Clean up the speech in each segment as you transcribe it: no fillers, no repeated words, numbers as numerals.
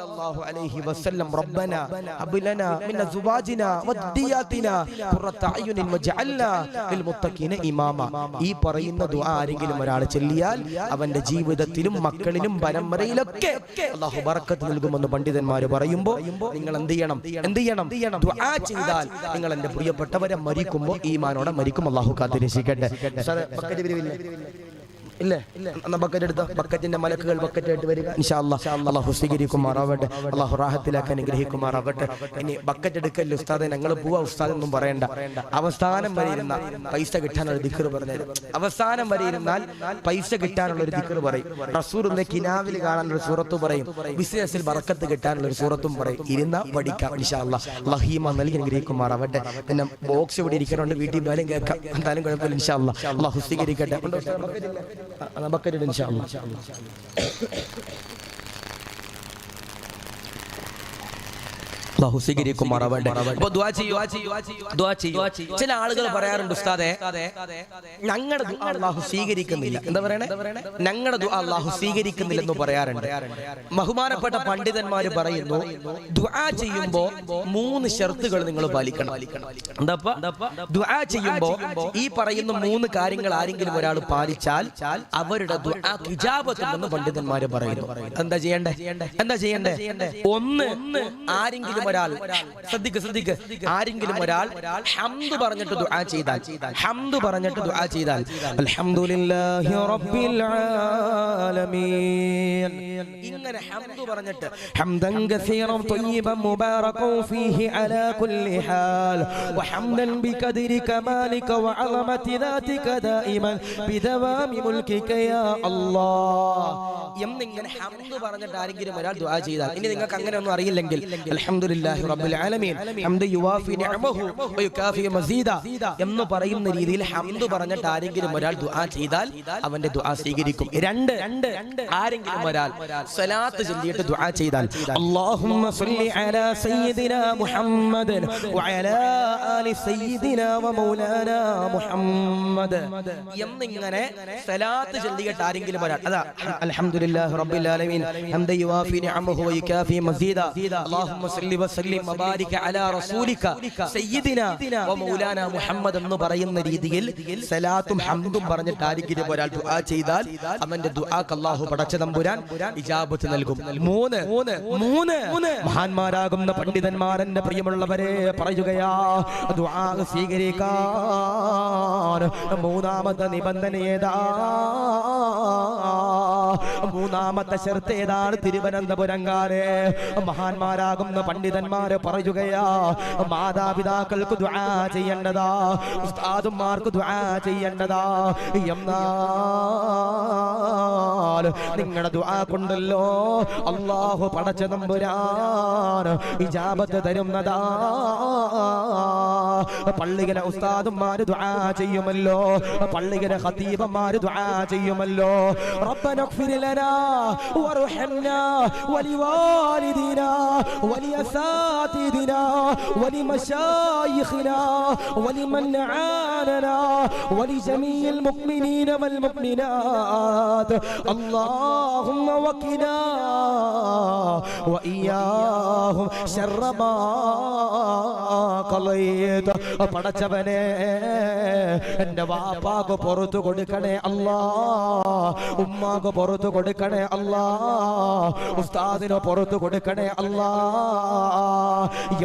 സല്ലല്ലാഹു അലൈഹി വസല്ലം റബ്ബന ഹബ് ലനാ മിൻ അസ്വാജിനാ വദ്ദിയാതിനാ ഖുറത അയുനിൻ വജഅൽനാ ലിൽ മുത്തഖീന ഇമാമ. ഈ പറയുന്ന ദുആ ആരെങ്കിലും ഒരാൾ ചൊല്ലിയാൽ അവന്റെ ജീവിതത്തിലും മക്കളിലും പരമ്പരയിലൊക്കെ അല്ലാഹു ബറക്കത്ത് നൽകുമെന്ന് പണ്ഡിതന്മാർ പറയുമ്പോൾ നിങ്ങൾ എന്ത് ചെയ്യണം? ദുആ ചെയ്താൽ നിങ്ങൾ എന്റെ പ്രിയപ്പെട്ടവരെ മരിക്കുമ്പോൾ ഈമാനോടെ മരിക്കും. അല്ലാഹു കാത്തിരക്ഷിക്കട്ടെ. ഇല്ലേ? ബക്കറ്റ് എടുത്ത ബക്കറ്റിന്റെ മലക്കുകൾ ബക്കറ്റായിട്ട് വരിക. ഇൻഷാ അല്ലാഹ് അല്ലാഹു സ്വീകരിക്കുമാറാവട്ടെ. അല്ലാഹു റാഹത്തിലാക്കാൻ അനുഗ്രഹിക്കുമാറാവട്ടെ. ഇനി ബക്കറ്റ് എടുക്കല്ലേ ഉസ്താദെ, ഞങ്ങൾ പോവാ ഉസ്താദ് ഒന്നും പറയണ്ട. അവസാനം വരെ ഇരുന്നാൽ പൈസ കിട്ടാനുള്ള ദിക്ർ പറഞ്ഞു. അവസാനം വരെ ഇരുന്നാൽ പൈസ കിട്ടാനുള്ള ഒരു ദിക്ർ പറയും. റസൂലുള്ളാഹി കിനാവിൽ കാണാനുള്ള സൂറത്ത് പറയും. ബിസിനസ്സിൽ ബറക്കത്ത് കിട്ടാനുള്ള ഒരു സൂറത്തും പറയും. ഇരുന്നാ പഠിക്കാം ഇൻഷാ അല്ലാഹ്. അല്ലാഹു ഈമാൻ നൽകി അനുഗ്രഹിക്കുമാറാവട്ടെ. പിന്നെ ബോക്സ് ഇവിടെ ഇരിക്കണോണ്ട് വീട്ടിൽ പോയാലും കേൾക്കാം. എന്തായാലും കുഴപ്പമില്ല ഇൻഷാ അല്ലാഹ്. അല്ലാഹു സ്വീകരിക്കട്ടെ. ബക്കറ്റ് ഇൻഷാ അല്ലാഹ്. അല്ലാഹു സ്വീകരിക്കുമാറാവട്ടെ. അപ്പോൾ ദുആ ചെയ്യൂ. ചില ആളുകൾ പറയാറുണ്ട് ഉസ്താദേ ഞങ്ങളുടെ ദുആ അല്ലാഹു സ്വീകരിക്കുന്നില്ല. എന്താ പറയണേ? ഞങ്ങളുടെ ദുആ അല്ലാഹു സ്വീകരിക്കുന്നില്ലെന്ന് പറയാറുണ്ട്. ബഹുമാനപ്പെട്ട പണ്ഡിതന്മാർ പറയുന്നു ദുആ ചെയ്യുമ്പോൾ 3 ഷർത്തുകൾ നിങ്ങൾ പാലിക്കണം. എന്താപ്പാ? ദുആ ചെയ്യുമ്പോൾ ഈ പറയുന്ന 3 കാര്യങ്ങൾ ആരെങ്കിലും ഒരാൾ പാലിച്ചാൽ അവരുടെ ദുആ ഇജാബത്ത് ഉണ്ടെന്ന് പണ്ഡിതന്മാർ പറയുന്നു. എന്താ ചെയ്യണ്ടേ? 1, ആരെങ്കിലും ഒരാൾ ശ്രദ്ധിക്ക് ആരെങ്കിലും ഒരാൾ ഹംദ് പറഞ്ഞിട്ട് ദുആ ചെയ്താൽ അൽഹംദുലില്ലാഹി റബ്ബിൽ ആലമീൻ ഇങ്ങനെ ഹംദ് പറഞ്ഞിട്ട് ഹംദൻ കസീറൻ ത്വയ്യിബൻ മുബാറകൻ ഫീഹി അലാ കുല്ലി ഹാൽ വഹംദൻ ബിഖദ്രി കമാലിക വഅളമതി ദാതിക ദായിമൻ ബിദവാമി മുൽകിക യാ അല്ലാഹ് എന്നിങ്ങനെ ഹംദ് പറഞ്ഞിട്ട് ആരെങ്കിലും ഒരാൾ ദുആ ചെയ്താൽ, ഇനി നിങ്ങൾക്ക് അങ്ങനെ ഒന്നും അറിയില്ലെങ്കിൽ അൽഹംദുലില്ലാഹി റബ്ബിൽ ആലമീൻ ഹംദ യുവാഫി നിഅമഹു വയുകാഫി മസീദ എന്ന് പറയുന്ന രീതിയിൽ ഹംദ് പറഞ്ഞിട്ട് ആരെങ്കിലും ഒരാൾ ദുആ ചെയ്താൽ അവന്റെ ദുആ സ്വീകരിക്കും. 2, ആരെങ്കിലും ഒരാൾ സ്വലാത്ത് ചൊല്ലിയിട്ട് ദുആ ചെയ്താൽ അല്ലാഹുമ്മ സ്വല്ലി അലാ സയ്യിദിനാ മുഹമ്മദ് വഅലാ ആലി സയ്യിദിനാ വമൗലാനാ മുഹമ്മദ് എന്നിങ്ങനെ സ്വലാത്ത് ചൊല്ലിയിട്ട് ആരെങ്കിലും ഒരാൾ അതാ അൽഹംദുലില്ലാഹി റബ്ബിൽ ആലമീൻ ഹംദ യുവാഫി നിഅമഹു വയുകാഫി മസീദ അല്ലാഹുമ്മ സ്വല്ലി വസല്ലിം വബാരിക അലാ റസൂലിക സയ്യിദിനാ വമൗലാനാ മുഹമ്മദ് എന്ന് പറയുന്ന രീതിയിൽ സലാത്തും ഹംദും പറഞ്ഞിട്ട് ആരെങ്കിലും ഒരാൾ ദുആ ചെയ്താൽ അവന്റെ ദുആക്ക് അല്ലാഹു പടച്ച തമ്പുരാൻ ഇജാബത്ത് നൽകും. 3 മഹാന്മാരാകുന്ന പണ്ഡിതന്മാരന്റെ പ്രിയമുള്ളവരെ പറയുകയാ ദുആ സ്വീകരിക്കാൻ 3ാമത്തെ നിബന്ധന ഏതാ? 3ാമത്തെ ശർത്ത് ഏതാണ്? തിരുവനന്തപുരംകാരെ മഹാന്മാരാകുന്ന പണ്ഡിതന്മാരെ പറയുകയാ മാതാപിതാക്കൾക്ക് ദുആ ചെയ്യേണ്ടതാ, ഉസ്താദുമാർക്ക് ദുആ ചെയ്യേണ്ടതാ. എന്നാൽ നിങ്ങളുടെ ദുആ കൊണ്ടല്ലോ അല്ലാഹു പടച്ച തമ്പുരാൻ ഇജാബത്ത് തരുന്നതാ. പള്ളിയിലെ ഉസ്താദുമാര് ദുആ ചെയ്യുമല്ലോ, പള്ളിയിലെ ഖതീബന്മാര് ദുആ ചെയ്യുമല്ലോ. റബ്ബന ഇഗ്ഫിർ ലനാ വർഹംനാ വലിവാലിദീനാ വലിഅസാതിദിനാ വലിമശായിഖിനാ വലിമൻ ആനനാ വലിജമീഇൽ മുഅ്മിനീന വൽമുഅ്മിനാത്ത് അല്ലാഹുമ്മ വഖിനാ വഇയ്യാഹും ശർറ മാ ഖളൈത. പടച്ചവനെ എൻ്റെ വാപ്പാക്ക് പുറത്തു കൊടുക്കണേ അല്ലാ, ഉമ്മാക്ക് പുറത്തു കൊടുക്കണേ അല്ലാ, ഉസ്താദിന് പുറത്തു കൊടുക്കണേ അല്ലാ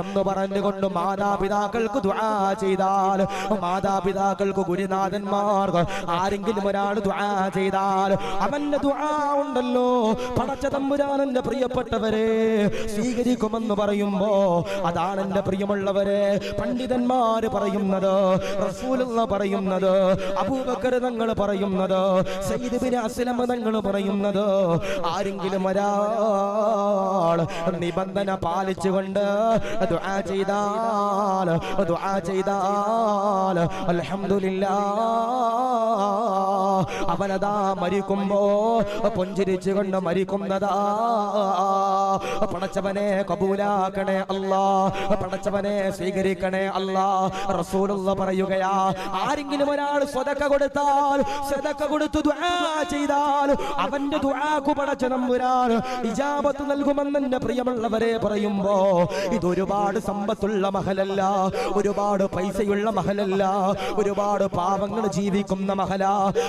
എന്ന് പറഞ്ഞുകൊണ്ട് മാതാപിതാക്കൾക്ക് ദുആ ചെയ്താൽ, മാതാപിതാക്കൾക്ക് ഗുരുനാഥന്മാർക്ക് ആരെങ്കിലും ഒരാൾ ദുആ ചെയ്താൽ അവന്റെ ദുആ ഉണ്ടല്ലോ പടച്ച തമ്പുരാനന്റെ പ്രിയപ്പെട്ടവരെ സ്വീകരിക്കുമെന്ന് പറയുമ്പോ അതാണ് എന്റെ പ്രിയമുള്ളവരെ പണ്ഡിതന്മാര് പറയുന്നത്, റസൂലുള്ളാഹി പറയുന്നത്, അബൂബക്കർ തങ്ങൾ പറയുന്നത്, സയ്യിദ് ബിൻ അസ്ലം തങ്ങൾ പറയുന്നത് ആരെങ്കിലും ഒരാൾ നിബന്ധന പാലിച്ചുകൊണ്ട് ദുആ ചെയ്താൽ അൽഹംദുലില്ലാഹ് അവനതാ മരിക്കുമ്പോ പുഞ്ചിരിച്ചുകൊണ്ട് മരിക്കുന്നതാ. പടച്ചവനെ കബൂലാക്കണേ അല്ലാ, പടച്ചവനെ സ്വീകരിക്കണേ അല്ലാ. റസൂലുള്ളാഹി പറയുകയാ ആരെങ്കിലും ഒരാൾ സ്വതക്ക കൊടുത്താൽ, സദഖ കൊടുത്തു ദുആ ചെയ്താൽ അവന്റെ ദുആക്ക് പടച്ച തമ്പുരാൻ ഇജാബത്ത് നൽകുമെന്ന് എന്റെ പ്രിയമുള്ളവരെ പറയുമ്പോ ഇതൊരുപാട് സമ്പത്തുള്ള മഹലല്ല, ഒരുപാട് പൈസയുള്ള മഹലല്ല, ഒരുപാട് പാവങ്ങൾ ജീവിക്കുന്ന മഹല.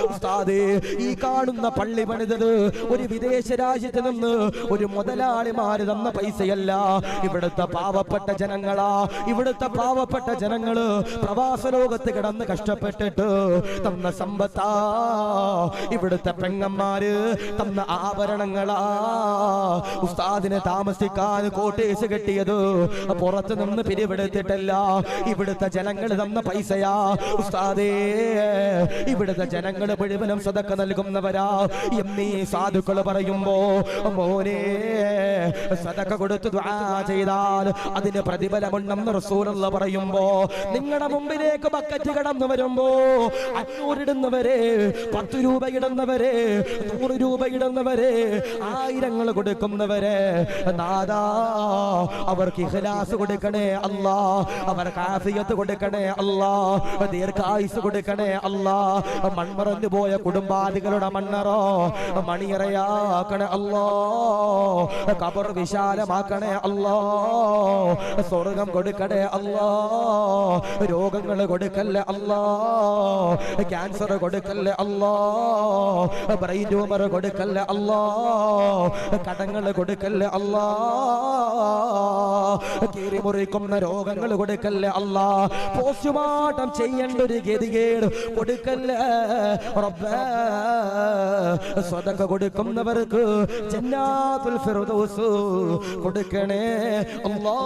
ഉസ്താദേ, ഈ കാണുന്ന പള്ളി പണിതത് ഒരു വിദേശ രാജ്യത്ത് നിന്ന് ഒരു മുതലാളിമാര് തന്ന പൈസയല്ല. ഇവിടുത്തെ പാവപ്പെട്ട ജനങ്ങളാ, ഇവിടുത്തെ പാവപ്പെട്ട ജനങ്ങള് പ്രവാസ ലോകത്ത് കിടന്ന് കഷ്ടപ്പെട്ടിട്ട് തന്ന സമ്പത്താ. ഇവിടുത്തെ പെങ്ങന്മാര് തന്ന ആഭരണങ്ങളാ. ഉസ്താദിനെ താമസിക്കാൻ കോട്ടേഴ്സ് കെട്ടിയത് പുറത്ത് നിന്ന് പിരിവെടുത്തിട്ടല്ല, ഇവിടുത്തെ ജനങ്ങൾ തന്ന പൈസയാ. ഉസ്താദേ, ഇവിടുത്തെ ജനങ്ങൾ മുഴുവനും സദക്ക നൽകുന്നവരാ എന്നീ സാധുക്കൾ പറയുമ്പോ, മോനെ സദക്ക കൊടുത്ത് ദുആ ചെയ്താൽ അതിന് പ്രതിഫലമുണ്ടെന്ന് റസൂലുള്ളാഹി പറയുമ്പോ, നിങ്ങളുടെ മുമ്പിലേക്ക് ബക്കറ്റ് കടന്നു വരുമ്പോ 500 ഇടുന്നവരെ, 10 രൂപ ഇടുന്നവരെ, 100 രൂപ ഇടുന്നവരെ, 1000 കൊടുക്കുന്നവരെ, നാദാ അവർക്ക് ഇഖ്ലാസ് കൊടുക്കണേ അല്ലാ, അവർക്ക് ആഫിയത്ത് കൊടുക്കണേ അല്ലാ, ദീർഘായുസ് കൊടുക്കണേ അല്ലാ. മൺമറഞ്ഞു പോയ കുടുംബാദികളുടെ മണ്ണറോ മണിയറയാക്കണേ അല്ലാ, ഖബർ വിശാലമാക്കണേ അല്ലാ, സ്വർഗം കൊടുക്കണേ അല്ലാ, രോഗങ്ങൾ കൊടുക്കല്ലേ അല്ലാ, ക്യാൻസർ കൊടുക്കല്ലേ അല്ലാ, ബ്രെയിൻ ട്യൂമർ കൊടുക്കല്ലേ അല്ലാ, കടങ്ങൾ കൊടുക്കല്ലേ അല്ലാ, കീറിമുറിക്കുന്ന രോഗങ്ങൾ കൊടുക്കല്ലേ അല്ലാ, പോസ്റ്റ്മോർട്ടം ചെയ്യേണ്ട ഒരു ഗതികേട് കൊടുക്കല്ലേ റബ്ബേ. സദഖ കൊടുക്കുന്നവർക്ക് ജന്നാത്തുൽ ഫിർദൗസ് കൊടുക്കണേ അല്ലാ.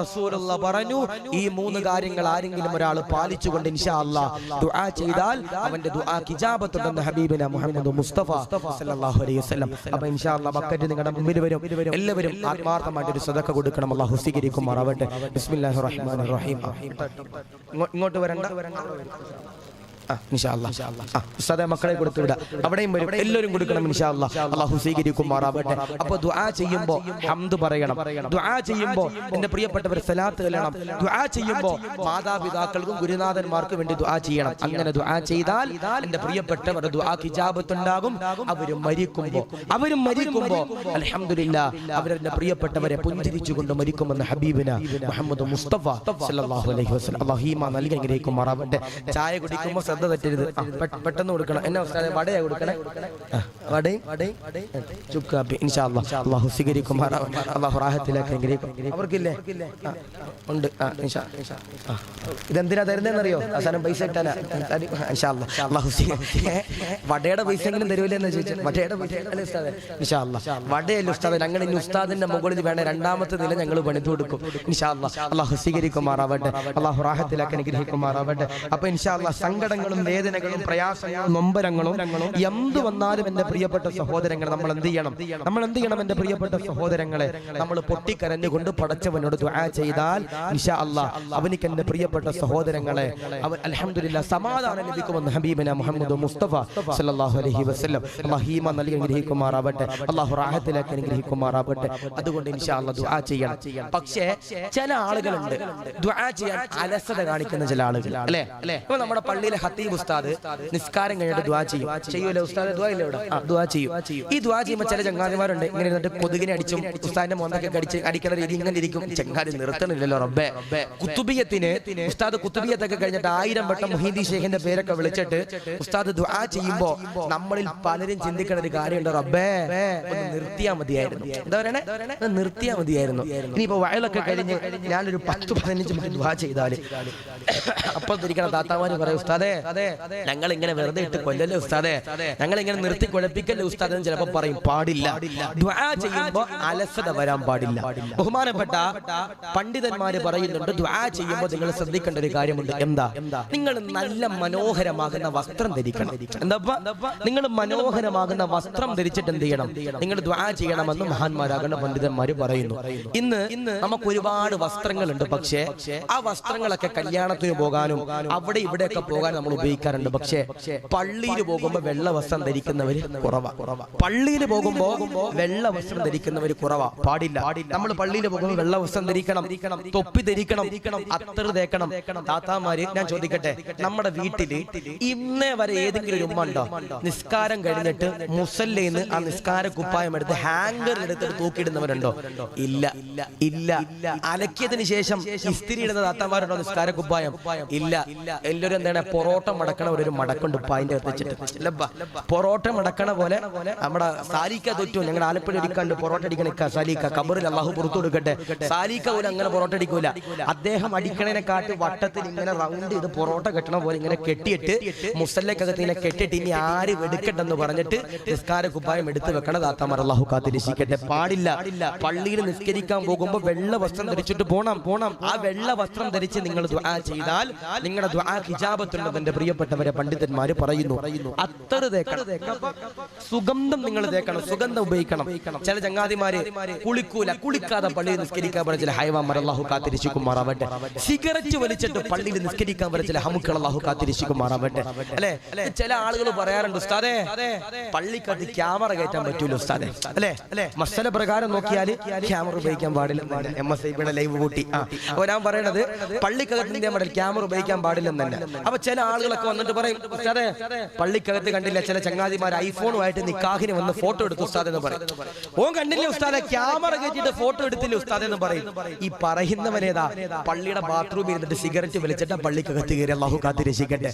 റസൂലുള്ളാഹി പറഞ്ഞു, ഈ 3 കാര്യങ്ങൾ ആരെങ്കിലും ഒരാൾ പാലിച്ചുകൊണ്ട് ഇൻഷാ അല്ലാഹ് ദുആ ചെയ്താൽ അവന്റെ ദുആക്ക് ഇജാബത്തുണ്ടെന്ന് ഹബീബിന മുഹമ്മദ് മുസ്തഫ സല്ലല്ലാഹു അലൈഹി വസല്ലം. അപ്പോൾ ഇൻഷാ അല്ലാഹ് ബക്കറ്റ് നിങ്ങളുടെ മുമ്പിൽ വരും. എല്ലാവരും ആത്മാർത്ഥമായിട്ട് ഒരു സദഖ കൊടുക്കണം. അല്ലാഹു സ്വീകരിക്കുമാറാവട്ടെ. ബിസ്മില്ലാഹിർ റഹ്മാനിർ റഹീം. ഇങ്ങോട്ട് വരണ്ട, ഉസ്താദേ മക്കളെ കൊടുത്തു വിടാം, അവിടെയും വരും, എല്ലാവരും കൊടുക്കണം ഇൻഷാ അല്ലാഹ്. അല്ലാഹു സ്വീകരിക്കുമാറാവട്ടെ. അപ്പോൾ ദുആ ചെയ്യുമ്പോൾ ഹംദ് പറയണം. ദുആ ചെയ്യുമ്പോൾ എന്റെ പ്രിയപ്പെട്ടവർ സലാത്ത് ചൊല്ലണം. ദുആ ചെയ്യുമ്പോൾ മാതാപിതാക്കൾക്കും ഗുരുനാഥന്മാർക്കും വേണ്ടി ദുആ ചെയ്യണം. അങ്ങനെ ദുആ ചെയ്താൽ എന്റെ പ്രിയപ്പെട്ടവർ ദുആക്ക് ഇജാബത്ത് ഉണ്ടാകും. അവരും മരിക്കുമ്പോൾ അൽഹംദുലില്ലാഹ് അവരുടെ പ്രിയപ്പെട്ടവരെ പുഞ്ചിരിച്ചുകൊണ്ട് മരിക്കുമെന്ന് ഹബീബിന മുഹമ്മദ് മുസ്തഫ സല്ലല്ലാഹു അലൈഹി വസല്ലം. അല്ലാഹു ഈമാൻ നൽകി അനുഗ്രഹിക്കുമാറാവട്ടെ. ചായ കുടിക്കുമ്പോൾ ശ്രദ്ധ തെറ്റരുത്, പെട്ടെന്ന് കൊടുക്കണം. എന്നാ ഉസ്താദേ വടയാ കൊടുക്കണേ? വടയും ചുക്കാപ്പി ഇൻഷാ അല്ലാഹ്. അല്ലാഹു സ്വീകരിക്കുമാറാവട്ടെ. അല്ലാഹു റാഹത്തിലാക്കി അനുഗ്രഹിക്കും. അവർക്കില്ലേ? ഉണ്ട്. ഇതെന്തിനാ തരുന്നതെന്നറിയോ? അവസാനം പൈസ കിട്ടാനാ ഇൻഷാ അല്ലാഹ്. അല്ലാഹു വടയുടെ പൈസ എങ്കിലും തരൂലെന്ന് ചോദിച്ചു. വടയുടെ പൈസ ഉസ്താദേ ഇൻഷാ അല്ലാഹ്. വടയല്ല ഉസ്താദേ, ഞങ്ങൾ ഇനി ഉസ്താദിന്റെ മുകളിൽ വേണേ 2ാമത്തെ നില ഞങ്ങൾ പണിതു കൊടുക്കും ഇൻഷാ അല്ലാഹ്. അല്ലാഹു സ്വീകരിക്കുമാറാവട്ടെ. അല്ലാഹു റാഹത്തിലാക്കി അനുഗ്രഹിക്കുമാറാവട്ടെ. അപ്പൊ ഇൻഷാ അല്ലാഹ് സങ്കടങ്ങളും വേദനകളും പ്രയാസങ്ങളും നൊമ്പരങ്ങളും എന്ത് വന്നാലും എന്റെ പ്രിയപ്പെട്ട സഹോദരങ്ങളെ നമ്മൾ എന്ത് ചെയ്യണം? എന്റെ പ്രിയപ്പെട്ട സഹോദരങ്ങളെ, നമ്മൾ പൊട്ടിക്കരഞ്ഞുകൊണ്ട് പടച്ചവനോട് ദുആ ചെയ്താൽ ഇൻഷാ അല്ലാഹ് അവനിക്ക് എന്റെ പ്രിയപ്പെട്ട സഹോദരങ്ങളെ അവൻ അൽഹംദുലില്ലാഹ് സമാധാനം ലഭിക്കുമെന്ന് ഹബീബിന മുഹമ്മദ് മുസ്തഫ സല്ലല്ലാഹു അലൈഹി വസല്ലം. അല്ലാഹു ഈമാൻ നൽകി അനുഗ്രഹിക്കുമാറാവട്ടെ. അല്ലാഹു റാഹത്തിലാക്കി അനുഗ്രഹിക്കുമാറാവട്ടെ. അതുകൊണ്ട് ഇൻഷാ അല്ലാഹ് ദുആ ചെയ്യണം. പക്ഷേ ചില ആളുകളുണ്ട് ദുആ ചെയ്യാൻ അലസത കാണിക്കുന്ന ചില ആളുകൾ, അല്ലേ? ഇപ്പൊ നമ്മുടെ പള്ളിയിലെ ഖത്തീബ് ഉസ്താദ് നിസ്കാരം കഴിഞ്ഞിട്ട് ദുആ ചെയ്യൂല ഉസ്താദ്? ദുആ ഇല്ല ഇവിടെ? ദുആ ചെയ്യും. ഈ ദുആ ചെയ്യുമ്പോൾ ചില ചങ്ങാതിമാരുണ്ട് ഇങ്ങനെ ഇരുന്നിട്ട് കൊതുകിനെ അടിച്ചും ഉസ്താദിന്റെ മോന്തൊക്കെ അടിക്കുന്ന രീതി ഇങ്ങനെ ഇരിക്കും. ചങ്ങാതി നിർത്തണില്ലല്ലോ റബ്ബേ. കുത്തുബിയത്തിന് ഉസ്താദ് കുത്തുബിയത്തൊക്കെ കഴിഞ്ഞിട്ട് 1000 വട്ടം മുഹീദ്ദീൻ ശൈഖിന്റെ പേരൊക്കെ വിളിച്ചിട്ട് ഉസ്താദ് ദുആ ചെയ്യുമ്പോ നമ്മളിൽ പലരും ചിന്തിക്കുന്ന ഒരു കാര്യമുണ്ട്, റബ്ബേ ഒന്ന് നിർത്തിയാ മതിയായിരുന്നു. എന്താ പറയണേ? നിർത്തിയാ മതിയായിരുന്നു. ഇനിയിപ്പോ വയലൊക്കെ കഴിഞ്ഞ് ഞാനൊരു 10-15 മിനിറ്റ് ദുആ ചെയ്താല് അപ്പോൾ തിരിക്കണ താത്താമാര് പറയും, ഉസ്താദേ ഞങ്ങൾ ഇങ്ങനെ വെറുതെ ഇട്ട് കൊല്ലല്ലേ ഉസ്താദേ, ഞങ്ങൾ ഇങ്ങനെ നിർത്തി കുഴപ്പിക്കല്ലേ ഉസ്താദ് എന്ന് ചിലപ്പോൾ പറയും. പാടില്ല. ദുആ ചെയ്യുമ്പോൾ അലസത വരാൻ പാടില്ല. ബഹുമാനപ്പെട്ട പണ്ഡിതന്മാര് പറയുന്നുണ്ട്, ദുആ ചെയ്യുമ്പോൾ നിങ്ങൾ ശ്രദ്ധിക്കേണ്ട ഒരു കാര്യമുണ്ട്. എന്താ? നിങ്ങൾ നല്ല മനോഹരമാകുന്ന വസ്ത്രം ധരിക്കണം. എന്താ? നിങ്ങൾ മനോഹരമാകുന്ന വസ്ത്രം ധരിച്ചിട്ട് എന്ത് ചെയ്യണം? നിങ്ങൾ ദുആ ചെയ്യണമെന്ന് മഹാന്മാരാകുന്ന പണ്ഡിതന്മാര് പറയുന്നു. ഇന്ന് നമുക്ക് ഒരുപാട് വസ്ത്രങ്ങളുണ്ട്. പക്ഷേ ആ വസ്ത്രങ്ങളൊക്കെ കല്യാണത്തിന് പോകാനും അവിടെ ഇവിടെയൊക്കെ പോകാൻ നമ്മൾ ഉപയോഗിക്കാറുണ്ട്. പക്ഷേ പള്ളിയിൽ പോകുമ്പോൾ വെള്ള വസ്ത്രം ധരിക്കുന്നവർ കുറവാ. പള്ളിയിൽ പോകുമ്പോൾ വെള്ള വസ്ത്രം ധരിക്കുന്നവർ കുറവാ. പാടില്ല. നമ്മൾ പള്ളിയിൽ പോകുമ്പോൾ വെള്ള വസ്ത്രം ധരിക്കണം, തൊപ്പി ധരിക്കണം, അത്തർ തേക്കണം. താത്താമാര്, ഞാൻ ചോദിക്കട്ടെ, നമ്മുടെ വീട്ടില് ഇന്നേ വരെ ഏതെങ്കിലും ഒരു ഉമ്മ ഉണ്ടോ നിസ്കാരം കഴിഞ്ഞിട്ട് മുസല്ലേന്ന് ആ നിസ്കാര കുപ്പായം എടുത്ത് ഹാങ്കർ എടുത്തിട്ട് തൂക്കിയിടുന്നവരുണ്ടോ? ഇല്ല, ഇല്ല. അലക്കിയതിന് ശേഷം ഇസ്തിരി ഇടുന്ന താത്താമാരുണ്ടോ നിസ്കാര കുപ്പായം? ഇല്ല. എല്ലാവരും എന്താണ്, പൊറോട്ട മടക്കണ ഒരു മടക്കുണ്ട് ഉപ്പായിന്റെ അകത്ത് വെച്ചിട്ട്. പൊറോട്ട മടക്കണ പോലെ നമ്മുടെ സാലിക്ക തൊറ്റു, ഞങ്ങളുടെ ആലപ്പുഴ അടിക്കാണ്ട് പൊറോട്ട അടിക്കണ സാലിക്ക, കബറിൽ അള്ളാഹു പുറത്തു കൊടുക്കട്ടെ. സാലിക്ക പോലും അങ്ങനെ പൊറോട്ട അടിക്കൂല. അദ്ദേഹം അടിക്കണേനെ കാട്ടി വട്ടത്തിൽ ഇങ്ങനെ റൗണ്ട് ചെയ്ത് പൊറോട്ട കെട്ടണ പോലെ ഇങ്ങനെ കെട്ടിയിട്ട് മുസല്ലക്കകത്ത് ഇങ്ങനെ കെട്ടിട്ട് ഇനി ആര് വെടുക്കട്ടെന്ന് പറഞ്ഞിട്ട് നിസ്കാര കുപ്പായം എടുത്ത് വെക്കണ താത്താമാർ അള്ളാഹു കാത്തിരക്ഷിക്കട്ടെ. പാടില്ല. പള്ളിയിൽ നിസ്കരിക്കാൻ പോകുമ്പോൾ വെള്ള വസ്ത്രം ധരിച്ചിട്ട് പോണം. ആ വെള്ള വസ്ത്രം ധരിച്ച് നിങ്ങൾ ദുആ ചെയ്താൽ നിങ്ങളുടെ ദുആ ഹിജാബത്തുണ്ടെന്ന് എന്റെ പ്രിയപ്പെട്ടവരെ പണ്ഡിതന്മാര് പറയുന്നു. അത്തർ തേക്കണം, സുഗന്ധം നിങ്ങൾ തേക്കണം, സുഗന്ധം ഉപയോഗിക്കണം. ചില ചങ്ങാതിമാര് കുളിക്കാതെ പള്ളിയിൽ നിസ്കരിക്കാൻ പറഞ്ഞ ചില ഹൈവാന്മാർ അള്ളാഹു കാത്തിരക്ഷിക്കുമാറാവട്ടെ. സിഗരറ്റ് വലിച്ചിട്ട് പള്ളിയിൽ നിസ്കരിക്കാൻ പറഞ്ഞ ചില ഹമുക്കൾ അള്ളാഹു കാത്തിരക്ഷിക്കുമാറാവട്ടെ. അല്ലെ, ചില ആളുകൾ പറയാറുണ്ട്, ഉസ്താദേ പള്ളിക്കകത്ത് ക്യാമറ കയറ്റാൻ പറ്റൂല ഉസ്താദേ. അല്ലെ, മസല പ്രകാരം നോക്കിയാൽ ക്യാമറ ഉപയോഗിക്കാൻ പാടില്ല. MSIBയുടെ ലൈവ് കൂട്ടി. അപ്പൊ ഞാൻ പറയണത് പള്ളിക്കകത്തിന്റെ മടൽ ക്യാമറ ഉപയോഗിക്കാൻ പാടില്ലെന്ന് തന്നെ. അപ്പൊ ചില ആളുകളൊക്കെ വന്നിട്ട് പറയും, ഉസ്താദേ പള്ളിക്കകത്ത് കണ്ടില്ല ചില ചങ്ങാതിമാർ ഐഫോണുമായിട്ട് നിക്കാഹിന് വന്ന് ഫോട്ടോ എടുത്തു ഉസ്താദ് എന്ന് പറയും. ഓൻ കണ്ടില്ല ഉസ്താദെ, ക്യാമറ കയറ്റിട്ട് ഫോട്ടോ എടുത്തില്ല ഉസ്താദ് എന്ന് പറയും. ഈ പറയുന്നവനേതാ? പള്ളിയുടെ ബാത്റൂമിൽ ഇരുന്നിട്ട് സിഗരറ്റ് വലിച്ചിട്ട് പള്ളിക്കകത്ത് കയറി അല്ലാഹു കാത്തിരക്ഷിക്കട്ടെ.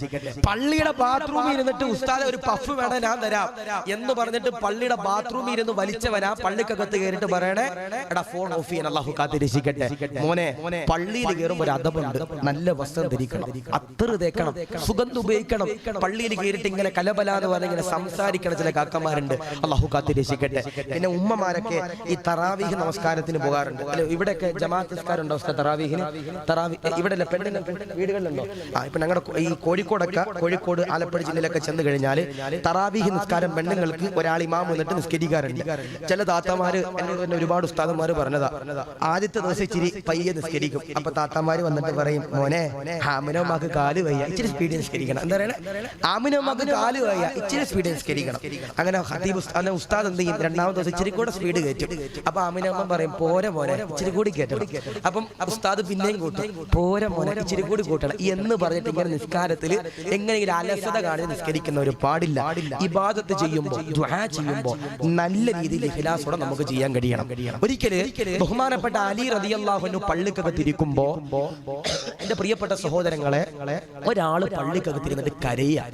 പള്ളിയുടെ ബാത്റൂമിൽ ഇരുന്നിട്ട് ഉസ്താദെ ഒരു പഫ് വേണം ഞാൻ തരാം എന്ന് പറഞ്ഞിട്ട് പള്ളിയുടെ ബാത്റൂമിൽ ഇരുന്ന് വലിച്ചവനാ പള്ളിക്കകത്ത് കയറിയിട്ട് പറയണേ എടാ ഫോൺ ഓഫ് ചെയ്യാൻ അല്ലാഹു കാത്തിരക്ഷിക്കട്ടെ. മോനെ, പള്ളിയിൽ കയറുമ്പോൾ ഒരു അദബുണ്ട്. നല്ല വസ്ത്രം ധരിക്കണം, അത്തർ തേക്കണം, സുഗന്ധം ഉപയോഗിക്കണം. പള്ളിയിൽ കയറിയിട്ട് ഇങ്ങനെ കലബലാന്ന് പറഞ്ഞ ഇങ്ങനെ സംസാരിക്കണ ചില കാക്കന്മാരുണ്ട്. അല്ലാഹു കാത്തിരക്ഷിക്കട്ടെ. പിന്നെ ഉമ്മമാരൊക്കെ ഈ തറാവീഹ് നമസ്കാരത്തിന് പോകാറുണ്ട്. അല്ലെ, ഇവിടെയൊക്കെ ജമാഅത്ത് നിസ്കാരം ഉണ്ടോ തറാവീഹിന്? ഇവിടെ പെണ്ണുങ്ങൾ വീടുകളിലുണ്ടോ? ഇപ്പൊ ഞങ്ങളുടെ ഈ കോഴിക്കോട് ആലപ്പുഴ ജില്ലയിലൊക്കെ ചെന്ന് കഴിഞ്ഞാൽ തറാവീഹ് നിസ്കാരം പെണ്ണുങ്ങൾക്ക് ഒരാൾ ഇമാം വന്നിട്ട് നിസ്കരിക്കാറുണ്ട്. ചില താത്തമാര് എന്നോട് തന്നെ ഒരുപാട് ഉസ്താദന്മാര് പറഞ്ഞതാ, ആദ്യത്തെ ദിവസം ഇച്ചിരി പയ്യെ നിസ്കരിക്കും. അപ്പൊ താത്തമാര് വന്നിട്ട് പറയും, മോനെ ആമിനോമാക്ക് കാല് വയ്യ, ഇച്ചിരി സ്പീഡിൽ നിസ്കരിക്കണം. എന്താ പറയണേ? ആമിനോമാക്ക് കാല് വയ്യ, ഇച്ചിരി സ്പീഡിൽ നിസ്കരിക്കണം. അങ്ങനെ ഹദീബ് ഉസ്താദ് എന്ത് ചെയ്യും? രണ്ടാമത്തെ ദിവസം ഇച്ചിരി കൂടെ സ്പീഡ് കയറ്റും. അപ്പൊ ആമിനമ്മ പറയും, പോരെ മോനെ ഇച്ചിരി കൂടി കയറ്റണം. അപ്പം ഉസ്താദ് പിന്നെയും കൂട്ടും, പോരെ മോനെ ഇച്ചിരി കൂടി കൂട്ടണം എന്ന് പറഞ്ഞിട്ട് ഇങ്ങനെ നിസ്കാരത്തിൽ എങ്ങനെയെങ്കിലും അലസത കാണിച്ച് നിസ്കരിക്കുന്നവർ പാടില്ല. ഇബാദത്ത് ചെയ്യുമ്പോൾ, ദുആ ചെയ്യുമ്പോൾ നല്ല രീതിയിൽ ഇഖ്ലാസോടെ നമുക്ക് ചെയ്യാൻ കഴിയണം. ഒരിക്കല് ബഹുമാനപ്പെട്ട അലി റളിയല്ലാഹു അൻഹു പള്ളിക്കകത്തിരിക്കുമ്പോ, എന്റെ പ്രിയപ്പെട്ട സഹോദരങ്ങളെ, ഒരാള് പള്ളിക്കകത്തിരുന്നിട്ട് കരയാ.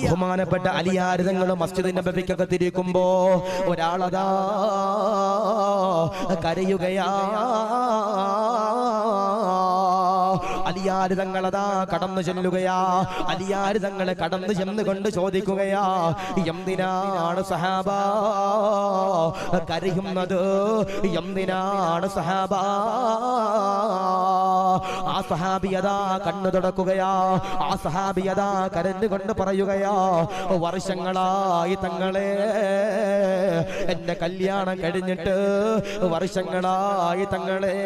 ബഹുമാനപ്പെട്ട അലിയാരിതങ്ങൾ മസ്ജിദ് നബവിക്കകത്തിരിക്കുമ്പോ ഒരാളതാ കരയുകയാ. അലിയാര് തങ്ങളതാ കടന്നു ചെല്ലുകയാ. അലിയാര് തങ്ങളെ കടന്നു ചെന്നുകൊണ്ട് ചോദിക്കുകയാ, എന്തിനാണ് സഹാബ കരയുന്നത്? എന്തിനാണ് സഹാബ? ആ സഹാബിയതാ കണ്ണു തുടക്കുകയാ. ആ സഹാബിയതാ കരഞ്ഞുകൊണ്ട് പറയുകയാ, വർഷങ്ങളായി തങ്ങളെ, എന്റെ കല്യാണം കഴിഞ്ഞിട്ട് വർഷങ്ങളായി തങ്ങളെ.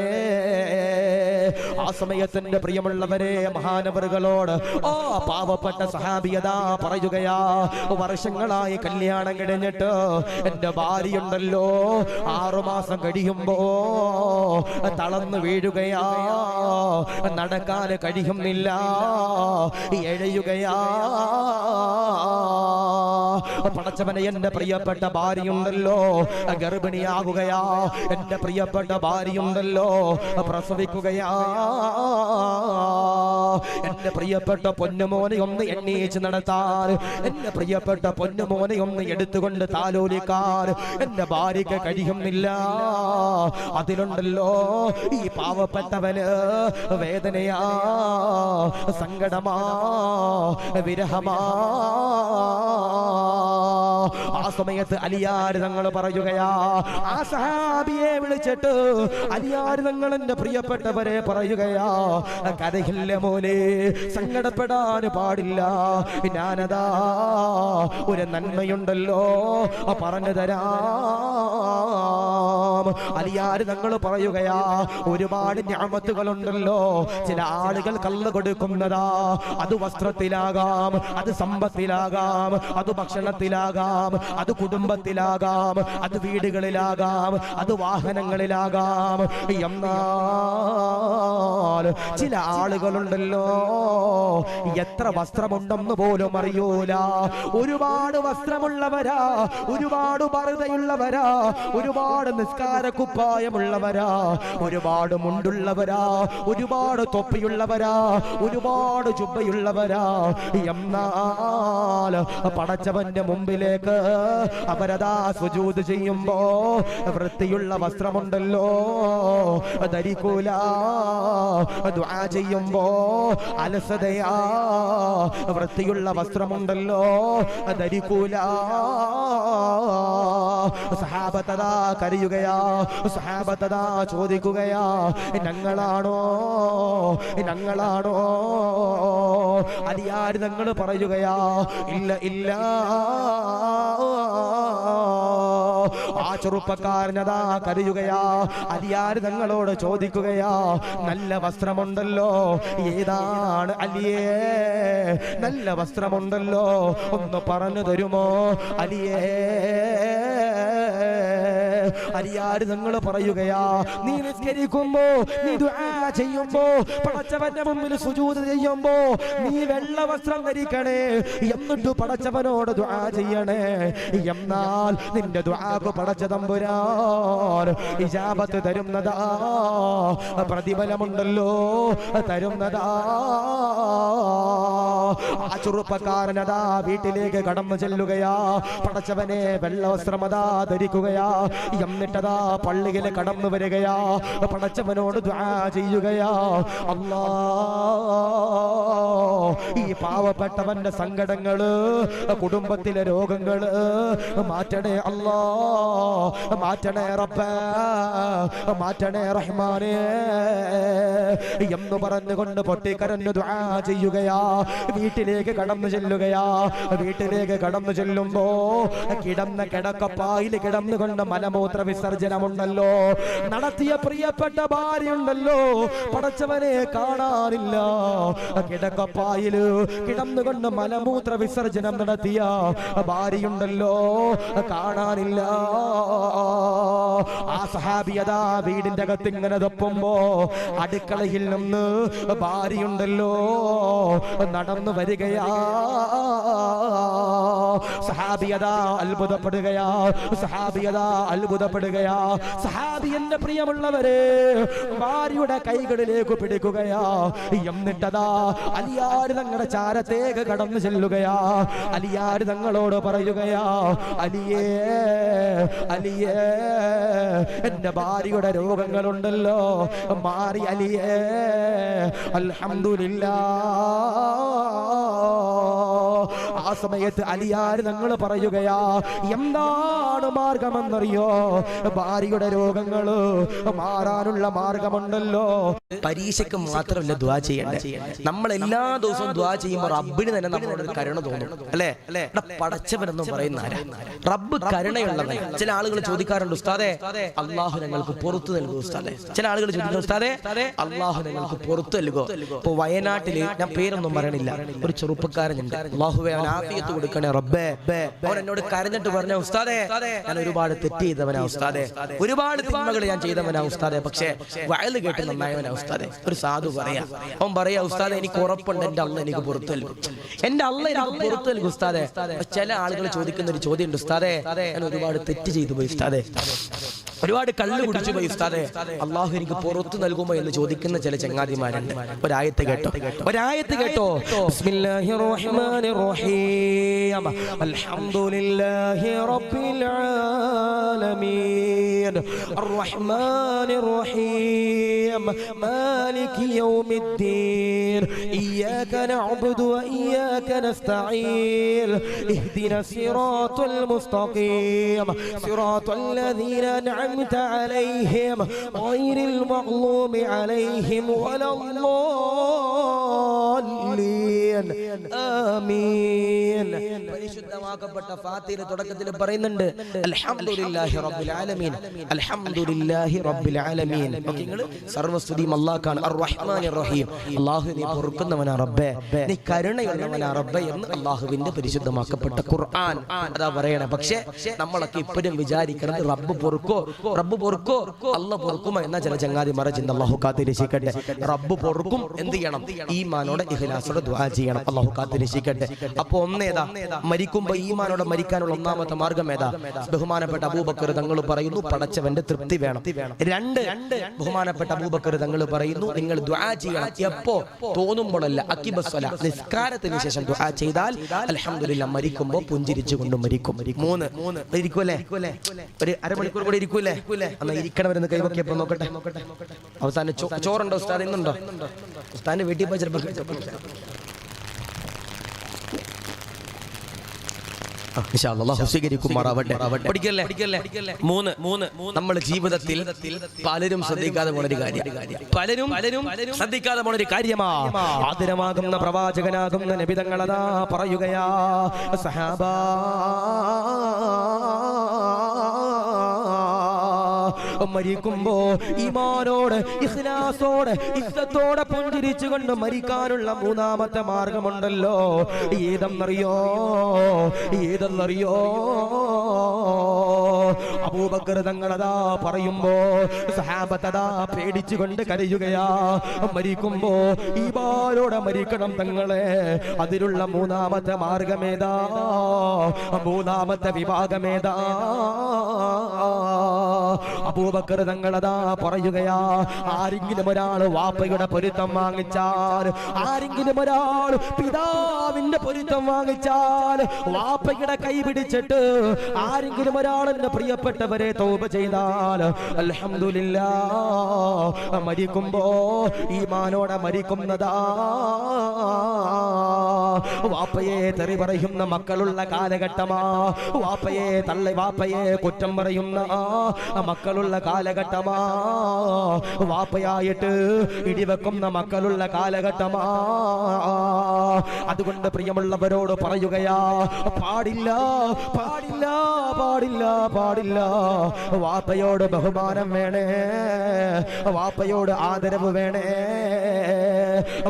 ആ സമയത്തിന്റെ പ്രിയമുള്ളവരെ, മഹാനവറുകളോട് ആ പാവപ്പെട്ട സഹാബിയതാ പറയുകയാ, വർഷങ്ങളായി കല്യാണം കഴിഞ്ഞിട്ട് എന്റെ ഭാര്യയുണ്ടല്ലോ 6 മാസം കഴിയുമ്പോ തളർന്നു വീഴുകയാ, നടക്കാൻ കഴിയുന്നില്ല, എഴയുകയാ. പടച്ചവനെ, എന്റെ പ്രിയപ്പെട്ട ഭാര്യയുണ്ടല്ലോ ഗർഭിണിയാകുകയാ, എന്റെ പ്രിയപ്പെട്ട ഭാര്യയുണ്ടല്ലോ പ്രസവിക്കുകയാ. എന്റെ പ്രിയപ്പെട്ട പൊന്നുമോനെ ഒന്ന് എണ്ണീച്ച് നടത്താൻ, എന്റെ പ്രിയപ്പെട്ട പൊന്നുമോനെ ഒന്ന് എടുത്തുകൊണ്ട് താലോലിക്കാൻ എന്റെ ഭാര്യയ്ക്ക് കഴിയുന്നില്ല. അതിലുണ്ടല്ലോ ഈ പാവപ്പെട്ടവന് വേദനയാ, സങ്കടമാ, വിരഹമാ. ആ സമയത്ത് അലിയാർ തങ്ങൾ പറയുകയാ, ആ സഹാബിയെ വിളിച്ചിട്ട് അലിയാർ തങ്ങൾ എന്റെ പ്രിയപ്പെട്ടവരെ പറയുകയാ, കരയില്ല മോനെ, സങ്കടപ്പെടാൻ പാടില്ല, ഞാനതാ ഒരു നന്മയുണ്ടല്ലോ പറഞ്ഞു തരാം. അലിയാർ തങ്ങൾ പറയുകയാ, ഒരുപാട് നിഅമത്തുകളുണ്ടല്ലോ, ചില ആളുകൾ കള്ള് കൊടുക്കുന്നതാ, അത് വസ്ത്രത്തിലാകാം, അത് സമ്പത്തിലാകാം, അത് ഭക്ഷണത്തിലാകാം, അത് കുടുംബത്തിലാകാം, അത് വീടുകളിലാകാം, അത് വാഹനങ്ങളിലാകാം. എന്നാൽ ചില ആളുകളുണ്ടല്ലോ, എത്ര വസ്ത്രമുണ്ടെന്ന് പോലും അറിയൂല. ഒരുപാട് വസ്ത്രമുള്ളവരാ, ഒരുപാട് പർദ്ദയുള്ളവരാ, ഒരുപാട് നിസ്കാര കുപ്പായമുള്ളവരാ, ഒരുപാട് മുണ്ടുള്ളവരാ, ഒരുപാട് തൊപ്പിയുള്ളവരാ, ഒരുപാട് ജുബ്ബയുള്ളവരാ. എന്നാൽ പടച്ചവന്റെ മുമ്പിലേക്ക് അവരതാ സുജൂദ് ചെയ്യുമ്പോ വൃത്തിയുള്ള വസ്ത്രമുണ്ടല്ലോ ധരിക്കൂല, ദുആ ചെയ്യുമ്പോ അലസതയാ, വൃത്തിയുള്ള വസ്ത്രമുണ്ടല്ലോ ധരിക്കൂല. സഹാബത്തതാ കരയുകയാ, സഹാബത്തതാ ചോദിക്കുകയാ, ഞങ്ങളാണോ അലിയാർ തങ്ങൾ പറയുകയാ, ഇല്ല ഇല്ല. ആ ചെറുപ്പക്കാരനതാ കരയുകയാ, അലിയാർ തങ്ങളോട് ചോദിക്കുകയാ, നല്ല വസ്ത്രമുണ്ടല്ലോ, ഏതാണ് അലിയേ, നല്ല വസ്ത്രമുണ്ടല്ലോ, ഒന്ന് പറഞ്ഞു തരുമോ അലിയേ? അലിയാർ തങ്ങൾ പറയുകയാ, നീ നിസ്കരിക്കുമ്പോ, നീ ദുആ ചെയ്യുമ്പോ, പടച്ചവന്റെ മുമ്പിൽ സുജൂദ് ചെയ്യുമ്പോ നീ വെള്ള വസ്ത്രം ധരിക്കണേ, എന്നിട്ട് പടച്ചവനോട് ദുആ ചെയ്യണേ. എന്നാൽ നിന്റെ ദുആക്ക് പടച്ച തമ്പുരാൻ ഇജാബത്ത് തരുന്നതാ, പ്രതിഫലമുണ്ടല്ലോ തരുന്നതാ. ആ ചെറുപ്പക്കാരനതാ വീട്ടിലേക്ക് കടന്നു ചെല്ലുകയാ, പടച്ചവനെ വെള്ള വസ്ത്രമതാ ധരിക്കുകയാ, എന്നിട്ടതാ പള്ളിയിൽ കടന്നു വരികയാ, പടച്ചവനോട് ദുആ ചെയ്യുകയാ, അല്ലാ ഈ പാവപ്പെട്ടവന്റെ സങ്കടങ്ങള്, കുടുംബത്തിലെ രോഗങ്ങള് മാറ്റണേ അല്ലാ, മാറ്റണേ റബ്ബേ, മാറ്റണേ റഹ്മാനേ എന്ന് പറഞ്ഞുകൊണ്ട് പൊട്ടിക്കരഞ്ഞു ദുആ ചെയ്യുകയാ. വീട്ടിലേക്ക് കടന്നു ചെല്ലുകയാ, വീട്ടിലേക്ക് കടന്നു ചെല്ലുമ്പോ കിടന്ന കിടക്കപ്പായിൽ കിടന്നുകൊണ്ട് മലമൂത്ര വിസർജനമുണ്ടല്ലോ നടത്തിയ പ്രിയപ്പെട്ട ഭാര്യയുണ്ടല്ലോ, പടച്ചവനെ കാണാനില്ല. കിടക്കപ്പായില് കിടന്നുകൊണ്ട് മലമൂത്ര വിസർജനം നടത്തിയ ഭാര്യയുണ്ടല്ലോ, കാണാനില്ല. ആ സഹാബിയതാ വീടിന്റെ അകത്ത് ഇങ്ങനെ തപ്പുമ്പോ അടുക്കളയിൽ നിന്ന് ഭാര്യയുണ്ടല്ലോ നടന്നു വരികയാ. സഹാബിയതാ അത്ഭുതപ്പെടുകയാ, സഹാബിയതാ അത്ഭുതപ്പെടുകയാ. സഹാബി എന്റെ പ്രിയമുള്ളവരെ ഭാര്യയുടെ കൈകളിലേക്ക് പിടിക്കുകയാ, എന്നിട്ടതാ അലിയാർ തങ്ങളുടെ ചാരത്തേക്ക് കടന്നു ചെല്ലുകയാ. അലിയാർ തങ്ങളോട് പറയുകയാ, അലിയേ അലിയേ, എന്റെ ഭാര്യയുടെ രോഗങ്ങളുണ്ടല്ലോ മാറി അലിയേ, അൽഹംദുലില്ലാഹ്. ആ സമയത്ത് അലിയാർ തങ്ങൾ പറയുകയാ, എന്താണ് മാർഗമെന്നറിയോ? ഭാര്യയുടെ രോഗങ്ങള് മാറാനുള്ള മാർഗമുണ്ടല്ലോ. പരീക്ഷയ്ക്ക് മാത്രമല്ല ദുആ ചെയ്യണ്ടേ, നമ്മൾ എല്ലാ ദിവസവും ദുആ ചെയ്യുമ്പോൾ റബ്ബിന് തന്നെ നമ്മളോട് കരുണ തോന്നും, അല്ലേ? പടച്ചവനെന്നും പറയുന്ന റബ്ബ് കരുണയുള്ളവൻ. ചില ആളുകൾ ചോദിക്കാറുണ്ട്, ഉസ്താദേ അള്ളാഹു ഞങ്ങൾക്ക് പുറത്തു നൽകും ഉസ്താദേ. ചില ആളുകൾ ചോദിക്കുന്നു, ഉസ്താദേ അള്ളാഹു ഞങ്ങൾക്ക് പുറത്തു നൽകുമോ? ഇപ്പൊ വയനാട്ടില്, ഞാൻ പേരൊന്നും പറയണില്ല, ഒരു ചെറുപ്പക്കാരനുണ്ട്, അള്ളാഹുവേ അവൻ ആഫിയത്ത് കൊടുക്കണേ റബ്ബേ. അവൻ എന്നോട് കരഞ്ഞിട്ട് പറഞ്ഞ, ഉസ്താദേ ഞാൻ ഒരുപാട് തെറ്റ് ചെയ്തവനാ ഉസ്താദേ, ഒരുപാട് തിന്മകൾ ഞാൻ ചെയ്തവനാ ഉസ്താദേ, പക്ഷേ വയല് കേട്ട് നന്നായവനാ ഉസ്താദേ. ഒരു സാധു പറയാ, അവൻ പറയാ, ഉസ്താദേ എനിക്ക് ഉറപ്പുണ്ട് എന്റെ അള്ള എനിക്ക് പുറത്തു നൽകും, എന്റെ അള്ള എനിക്ക് പുറത്തു നൽകും ഉസ്താദേ. ചില ആളുകൾ ചോദിക്കുന്ന ഒരു ചോദ്യം ഉണ്ട്, ഉസ്താദേ ഞാൻ ഒരുപാട് തെറ്റ് ചെയ്തു പോയി ഉസ്താദേ, ഒരുപാട് കള്ള് കുടിച്ചു പോയി ഉസ്താദേ, അള്ളാഹു എനിക്ക് പുറത്തു നൽകുമോ എന്ന് ചോദിക്കുന്ന ചില ചങ്ങാതിമാരുണ്ട്. ഒരായത്ത് കേട്ടോ, ഒരായത്ത് കേട്ടോ. ബിസ്മില്ലാഹിർ റഹ്മാനിർ റഹീം. അൽഹംദുലില്ലാഹി റബ്ബിൽ ആലമീൻ അർറഹ്മാനിർ റഹീം മാലികി യൗമിദ്ദീൻ ഇയ്യാക നഅ്ബുദു വ ഇയ്യാക നസ്തഈൻ ഇഹ്ദിനസ് സിറാത്തൽ മുസ്തഖീം സിറാത്തൽ ലദീന أنعمت عليهم غير المغضوب عليهم ولا الضالين آمين. പരിശുദ്ധമാക്കപ്പെട്ട ഫാത്തിഹ തുടക്കത്തിൽ പറയുന്നുണ്ട് അൽഹംദുലില്ലാഹി റബ്ബിൽ ആലമീൻ, അൽഹംദുലില്ലാഹി റബ്ബിൽ ആലമീൻ. നിങ്ങൾ സർവസ്തുതിയും അല്ലാഹുക്കാണ്. അർറഹ്മാനിർ റഹീം, അല്ലാഹു നീ പൊറുക്കുന്നവനാ റബ്ബേ, നീ കരുണയുള്ളവനാ റബ്ബേ എന്ന് അല്ലാഹുവിന്റെ പരിശുദ്ധമാക്കപ്പെട്ട ഖുർആൻ അതാ പറയണേ. പക്ഷേ നമ്മളൊക്കെ ഇപ്പോഴും വിചാരിക്കുന്നത് റബ്ബ് പൊറുക്കോ, റബ്ബ് പൊറുക്കോ, അല്ല പൊറുക്കുമോ എന്ന ചില ചങ്ങാതിമാരെ ചിന്ത. അല്ലാഹു കാത്തിരക്ഷിക്കട്ടെ. റബ്ബ് പൊറുക്കും. എന്ത് ചെയ്യണം? ഈമാനോടെ ഇഖ്ലാസോടെ ദുആ ചെയ്യണം. അല്ലാഹു കാത്തിരക്ഷിക്കട്ടെ. അപ്പൊ ഒന്നേതാ, മരിക്കുമ്പോ ഈമാനോടെ മരിക്കാനുള്ള ഒന്നാമത്തെ മാർഗം ഏതാ? ബഹുമാനപ്പെട്ട അബൂബക്കർ തങ്ങൾ പറയുന്നു പടച്ചവന്റെ തൃപ്തി വേണം. രണ്ട്, ബഹുമാനപ്പെട്ട അബൂബക്കർ തങ്ങൾ പറയുന്നു നിങ്ങൾ ദുആ ചെയ്യണം. എപ്പോ? തോന്നുമ്പോഴല്ല, അക്കിബസ്വല, നിസ്കാരത്തിന് ശേഷം ദുആ ചെയ്താൽ അൽഹംദുലില്ലാഹ് മരിക്കുമ്പോ പുഞ്ചിരിച്ചുകൊണ്ട് മരിക്കും. മൂന്ന് ഇരിക്കൂലേ? ഒരു അരമണിക്കൂർ കൂടെ ഇരിക്കൂലേ? അന്ന് ഇരിക്കണവരെന്ന് കൈവക്കിയപ്പോ നോക്കട്ടെ. അവസാനം ചോറുണ്ടോ ഉസ്താദ്? ഇന്നുണ്ടോ? ഉസ്താദിന്റെ വീട്ടിൽ പോയി ചിലപ്പോൾ നമ്മൾ ജീവിതത്തിൽ പലരും ശ്രദ്ധിക്കാതെ പോണൊരു കാര്യം, പലരും ശ്രദ്ധിക്കാതെ പോണൊരു കാര്യമാ. ആദരമാകുന്ന പ്രവാചകനാകുന്ന നബി തങ്ങളതാ പറയുകയാ, സഹാബാ മരിക്കുമ്പോ ഈമാനോടെ ഇഖ്ലാസോടെ ഇസ്സത്തോടെ പുഞ്ചിരിച്ചുകൊണ്ട് മരിക്കാനുള്ള മൂന്നാമത്തെ മാർഗമുണ്ടല്ലോ. ഏതെന്നറിയോ? അബൂബക്കർ തങ്ങളതാ പറയുമ്പോ സഹാബത്തതാ പേടിച്ചുകൊണ്ട് കരയുകയാ. മരിക്കുമ്പോ ഈമാനോടെ മരിക്കണം തങ്ങളെ. അതിലുള്ള മൂന്നാമത്തെ മാർഗമേതാ? മൂന്നാമത്തെ വിഭാഗമേതാ? അബൂബക്കർ തങ്ങളതാ പറയുകയാ, ആരെങ്കിലും ഒരാൾ വാപ്പയുടെ പൊരുത്തം വാങ്ങിച്ചാൽ, ആരെങ്കിലും ഒരാൾ പിതാവിന്റെ പൊരുത്തം വാങ്ങിച്ചാൽ, വാപ്പയുടെ കൈ പിടിച്ചിട്ട് ആരെങ്കിലും ഒരാൾ എന്റെ പ്രിയപ്പെട്ടവരെ തൗബ ചെയ്താൽ അൽഹംദുലില്ലാഹ് മരിക്കുമ്പോ ഈമാനോടെ മരിക്കുന്നതാ. വാപ്പയെ തെറി പറയുന്ന മക്കളുള്ള കാലഘട്ടമാ. വാപ്പയെ കുറ്റം പറയുന്ന മക്കളുള്ള കാലഘട്ടമാ. വാപ്പയായിട്ട് ഇടിവെക്കുന്ന മക്കളുള്ള കാലഘട്ടമാ. അതുകൊണ്ട് പ്രിയമുള്ളവരോട് പറയുകയാ, പാടില്ല പാടില്ല പാടില്ല പാടില്ല. വാപ്പയോട് ബഹുമാനം വേണേ, വാപ്പയോട് ആദരവ് വേണേ.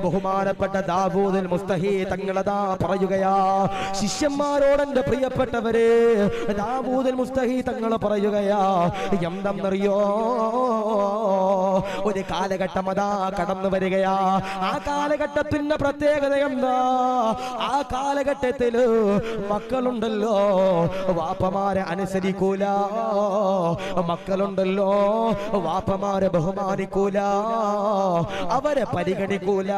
ബഹുമാനപ്പെട്ട ദാവൂദുൽ മുസ്തഹി തങ്ങളതാ പറയുകയാ, ശിഷ്യന്മാരോട് എന്റെ പ്രിയപ്പെട്ടവരെ ദാവൂദുൽ മുസ്തഹി തങ്ങൾ പറയുകയാ, എന്തെന്നറിയോ? ഒരു കാലഘട്ടം അതാ കടന്നു വരികയാ. ആ കാലഘട്ടത്തിന്റെ പ്രത്യേകത എന്താ? ആ കാലഘട്ടത്തില് മക്കളുണ്ടല്ലോ വാപ്പമാരെ അനുസരിക്കൂല, മക്കളുണ്ടല്ലോ വാപ്പമാരെ ബഹുമാനിക്കൂല, അവരെ പരിഗണിക്കൂല.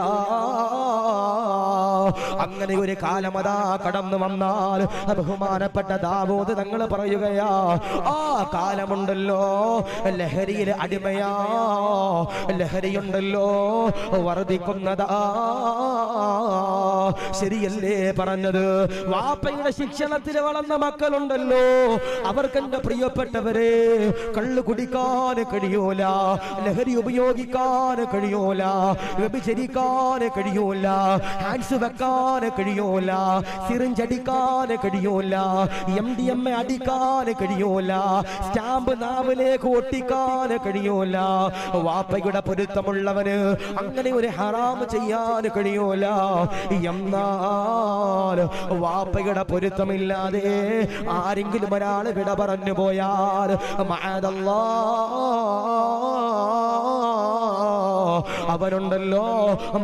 അങ്ങനെ ഒരു കാലം അതാ കടന്നു വന്നാൽ ബഹുമാനപ്പെട്ട ദാവൂദ് തങ്ങൾ പറയുകയാ, ആ കാലമുണ്ടല്ലോ ലഹരിയിലെ അടിമയാ, ലഹരിയുണ്ടല്ലോ വർദ്ധിക്കുന്നതാ. ശരിയല്ലേ പറഞ്ഞത്? വാപ്പയുടെ ശിക്ഷണത്തിൽ വളർന്ന മക്കളുണ്ടല്ലോ, അവർക്ക് എന്റെ പ്രിയപ്പെട്ടവരെ കള്ളു കുടിക്കാൻ കഴിയൂല, ലഹരി ഉപയോഗിക്കാൻ കഴിയൂല, വ്യഭിചരിക്കാൻ കഴിയൂല, ഹാൻഡ്സ് വെക്കാൻ കഴിയൂല, സിറിഞ്ചടിക്കാൻ കഴിയൂല, MDMA അടിക്കാൻ കഴിയൂല, സ്റ്റാമ്പ് നാവിലേക്ക് ഒട്ടിക്കാൻ കഴിയൂല. വാപ്പയുടെ പൊരുത്തമുള്ളവന് അങ്ങനെ ഒരു ഹറാം ചെയ്യാൻ കഴിയൂല. എന്നാൽ വാപ്പയുടെ പൊരുത്തമില്ലാതെ ആരെങ്കിലും ഒരാൾ വിട പറഞ്ഞു പോയാൽ അവനുണ്ടല്ലോ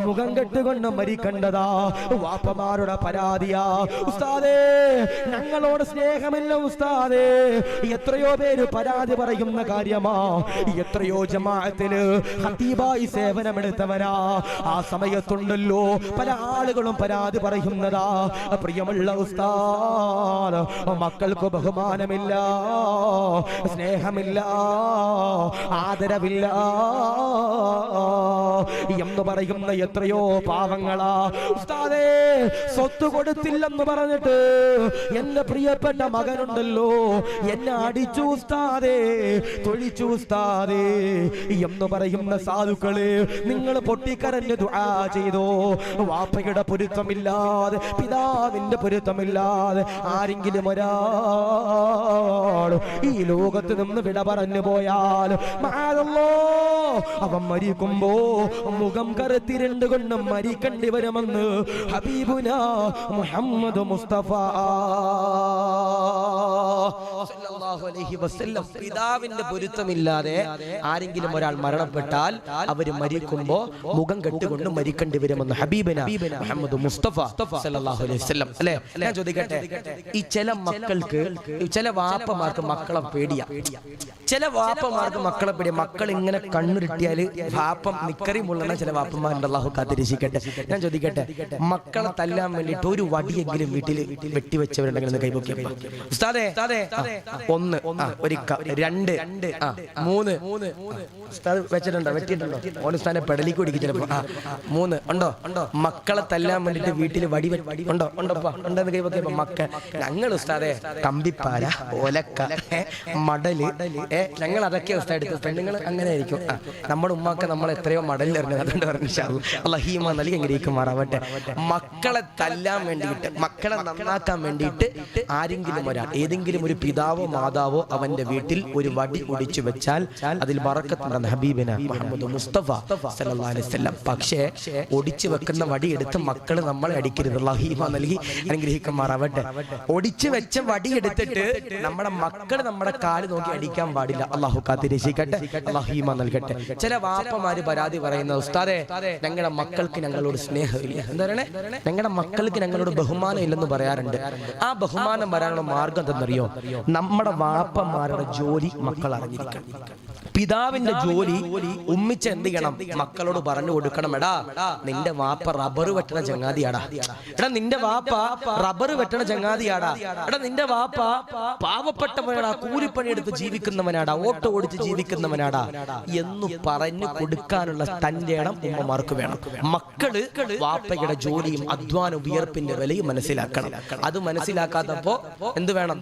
മുഖം കെട്ടുകൊണ്ട് മരിക്കണ്ടതാ. വാപ്പമാരുടെ പരാതിയാ, ഉസ്താദേ ഞങ്ങളോട് സ്നേഹമില്ല ഉസ്താദേ. എത്രയോ പേര് പരാതി പറയുന്ന കാര്യമാ. എത്രയോ ജമാഅത്തിന് ഖതീബായി സേവനമെടുത്തവനാ. ആ സമയത്തുണ്ടല്ലോ പല ആളുകളും പരാതി പറയുന്നതാ, പ്രിയമുള്ള ഉസ്താദ് മക്കൾക്ക് ബഹുമാനമില്ല, സ്നേഹമില്ല, ആദരവില്ല എന്ന് പറയുന്ന എത്രയോ പാവങ്ങളാ. ഉസ്താദേ സ്വത്ത് കൊടുത്തില്ലെന്ന് പറഞ്ഞിട്ട് എന്റെ പ്രിയപ്പെട്ട മകനുണ്ടല്ലോ എന്നെ അടിച്ചു ഉസ്താദേ, തൊഴിച്ചു ഉസ്താദേ എന്ന് പറയുന്ന സാധുക്കളെ നിങ്ങൾ പൊട്ടിക്കരഞ്ഞ് ദുആ ചെയ്തോ. വാപ്പയുടെ പൊരുത്തമില്ലാതെ, പിതാവിന്റെ പൊരുത്തമില്ലാതെ ആരെങ്കിലും ഒരാൾ ഈ ലോകത്ത് നിന്ന് വിട പറഞ്ഞു പോയാൽ അവൻ മരിക്കുമ്പോ മുഖം കറുത്തിരണ്ടുകൊണ്ട് മരിക്കേണ്ടി വരുമെന്ന് ഹബീബുന മുഹമ്മദ് മുസ്തഫ സല്ലല്ലാഹു അലൈഹി വസല്ലം. പിതാവിന്റെ പൊരുത്തമില്ലാതെ ആരെങ്കിലും ഒരാൾ മരണപ്പെട്ടാൽ അവര് മരിക്കുമ്പോ മുഖം കെട്ടുകൊണ്ട് മരിക്കേണ്ടി വരുമെന്ന് ഹബീബുന മുഹമ്മദ് മുസ്തഫ സല്ലല്ലാഹു അലൈഹി വസല്ലം. അല്ലേ? ഞാൻ ചോദിക്കട്ടെ, ഈ ചില മക്കൾക്ക്, ചില വാപ്പമാർക്ക് മക്കളെ പേടിയാ. ചില വാപ്പമാർക്ക് മക്കളെ പേടിയ. മക്കൾ ഇങ്ങനെ കണ്ണുരുട്ടിയാല് വാപ്പം നിക്കറി മുള്ളണ ചില വാപ്പന്മാരുണ്ട്. അല്ലാഹു കാത്തിരക്ഷിക്കട്ടെ. ഞാൻ ചോദിക്കട്ടെ, മക്കളെ തല്ലാൻ വേണ്ടിട്ട് ഒരു വടിയെങ്കിലും വീട്ടിൽ വെട്ടിവെച്ചവരുണ്ടെങ്കിൽ കൈപൊക്കി ഉസ്താദേ. 1 ഒരിക്ക 2 3 ഉസ്താദ് വെച്ചിട്ടുണ്ടോ? വെട്ടിയിട്ടുണ്ടോ? ഓൻ ഉസ്താദിനെ പെടലിക്ക് ഓടിക്കും ചിലപ്പോ. 3 ഉണ്ടോ? മക്കളെ തല്ലാൻ വേണ്ടിട്ട് വീട്ടിൽ വടി ഉണ്ടോ? ഉണ്ടെന്ന് കൈപൊക്കിയപ്പോ മക്കൾ ഞങ്ങൾ ഉസ്താദേ കമ്പിപ്പാര, ഒലക്ക, മടല്, ഞങ്ങൾ അതൊക്കെ ഉസ്താദ് എടുത്ത്. പെണ്ണുങ്ങൾ അങ്ങനെ ആയിരിക്കും. നമ്മുടെ ഉമ്മാക്ക് നമ്മൾ എത്രയോ മടലിൽ എറിഞ്ഞത്. അതുകൊണ്ട് പറഞ്ഞു അല്ലാഹു ഹീമ നൽകി എങ്ങനെയിരിക്കുമാറാവട്ടെ. മക്കളെ തല്ലാൻ വേണ്ടിയിട്ട്, മക്കളെ നന്നാക്കാൻ വേണ്ടിയിട്ട് ആരെങ്കിലും ഒരാൾ, ഏതെങ്കിലും ഒരു പിതാവോ മാതാവോ അവന്റെ വീട്ടിൽ ഒരു വടി ഒടിച്ചു വെച്ചാൽ അതിൽ ബറക്കത്തുണ്ടെന്ന് ഹബീബിന മുഹമ്മദ് മുസ്തഫ സല്ലല്ലാഹു അലൈഹി വസല്ലം. പക്ഷേ ഒടിച്ചു വെക്കുന്ന വടി എടുത്ത് മക്കള് നമ്മളെ അടിക്കരുത്. അല്ലാഹു ഹീമ നൽകി അനുഗ്രഹിക്കുമാറാവട്ടെ. ഒടിച്ചു വെച്ച വടി എടുത്തിട്ട് നമ്മുടെ മക്കൾ നമ്മുടെ കാല് നോക്കി അടിക്കാൻ പാടില്ല. അല്ലാഹു കാത്തിരക്ഷിക്കട്ടെ. അല്ലാഹു ഹീമ നൽകട്ടെ. ചില വാപ്പമാര് പരാതി പറയുന്ന, ഉസ്താദേ ഞങ്ങളുടെ മക്കൾക്ക് ഞങ്ങളോട് സ്നേഹമില്ല. എന്താ പറയണേ? ഞങ്ങളുടെ മക്കൾക്ക് ഞങ്ങളോട് ബഹുമാനം ഇല്ലെന്ന് പറയാറുണ്ട്. ആ ബഹുമാനം വരാനുള്ള മാർഗം എന്തെന്നറിയോ? നമ്മുടെ വാപ്പമാരുടെ ജോലി മക്കൾ അറിഞ്ഞിരിക്കണം. പിതാവിന്റെ ജോലി ഉമ്മിച്ച് എന്ത് ചെയ്യണം? മക്കളോട് പറഞ്ഞു കൊടുക്കണം, എടാ നിന്റെ വാപ്പ റബ്ബർ വെട്ടണ ചങ്ങാതിയാടാ, എടാ നിന്റെ വാപ്പ റബ്ബർ വെട്ടണ ചങ്ങാതിയാടാ, എടാ നിന്റെ വാപ്പ പാവപ്പെട്ടവനാടാ, കൂലിപ്പണിയെടുത്ത് ജീവിക്കുന്നവനാടാ, ഓട്ടോ ഓടിച്ച് ജീവിക്കുന്നവനാടാ എന്ന് പറഞ്ഞു കൊടുക്കാനുള്ള തന്റെ ഇടം ഉമ്മമാർക്ക് വേണം. മക്കള് വാപ്പയുടെ ജോലിയും അധ്വാന വിയർപ്പിന്റെ വിലയും മനസ്സിലാക്കണം. അത് മനസ്സിലാക്കാത്തപ്പോ എന്ത് വേണം?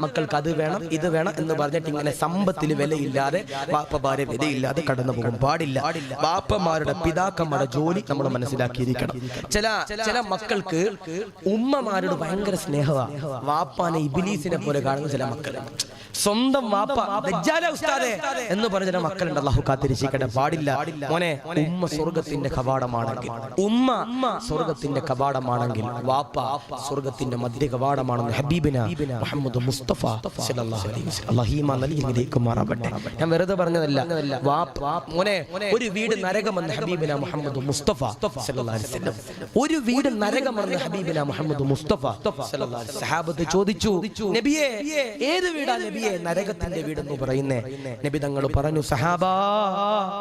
മക്കൾക്ക് അത് വേണം, ഇത് വേണം എന്ന് പറഞ്ഞിട്ട് ഇങ്ങനെ സമ്പത്തിൽ വിലയില്ലാതെ, വാപ്പമാരെ വിലയില്ലാതെ കടന്നു പോകും പാടില്ല. വാപ്പമാരുടെ, പിതാക്കന്മാരുടെ ജോലി നമ്മൾ മനസ്സിലാക്കിയിരിക്കണം. ചില മക്കൾക്ക് ഉമ്മമാരോട് ഭയങ്കര സ്നേഹമാണ്. വാപ്പാനെ ഇബ്ലീസിനെ പോലെ കാണുന്ന ചില മക്കൾ. സ്വന്തം വാപ്പ ദജ്ജാല ഉസ്താദേ എന്ന് പറഞ്ഞ ചില മക്കളുണ്ട്. അല്ലാഹു കാത്തിരക്ഷിക്കട്ടെ. പാടില്ല മോനെ. ഉമ്മ സ്വർഗത്തിന്റെ കവാടമാണെങ്കിൽ, ഉമ്മ സ്വർഗത്തിന്റെ കവാടമാണെങ്കിൽ വാപ്പ സ്വർഗത്തിന്റെ മധ്യ കവാടമാണെന്ന് ഹബീബിന മുഹമ്മദ് മുസ്തഫ സല്ലല്ലാഹു അലൈഹി വസല്ലം. അല്ലാഹു ഹീമ നൽകി അനുഗ്രഹിക്കുമാറാവട്ടെ. ഞാൻ വെറുതെ പറഞ്ഞതല്ല. മോനെ ഒരു വീട് നരകമെന്ന് ഹബീബിന മുഹമ്മദ് മുസ്തഫ സല്ലല്ലാഹു അലൈഹി വസല്ലം. ഒരു വീട് നരകമെന്ന് ഹബീബിന മുഹമ്മദ് മുസ്തഫ സല്ലല്ലാഹു അലൈഹി വസല്ലം. സഹാബത്ത് ചോദിച്ചു, നബിയേ ഏത് വീടാ നബിയെ നരകത്തിന്റെ വീടെന്ന് പറയുന്നേ? നബി തങ്ങൾ പറഞ്ഞു, സഹാബാ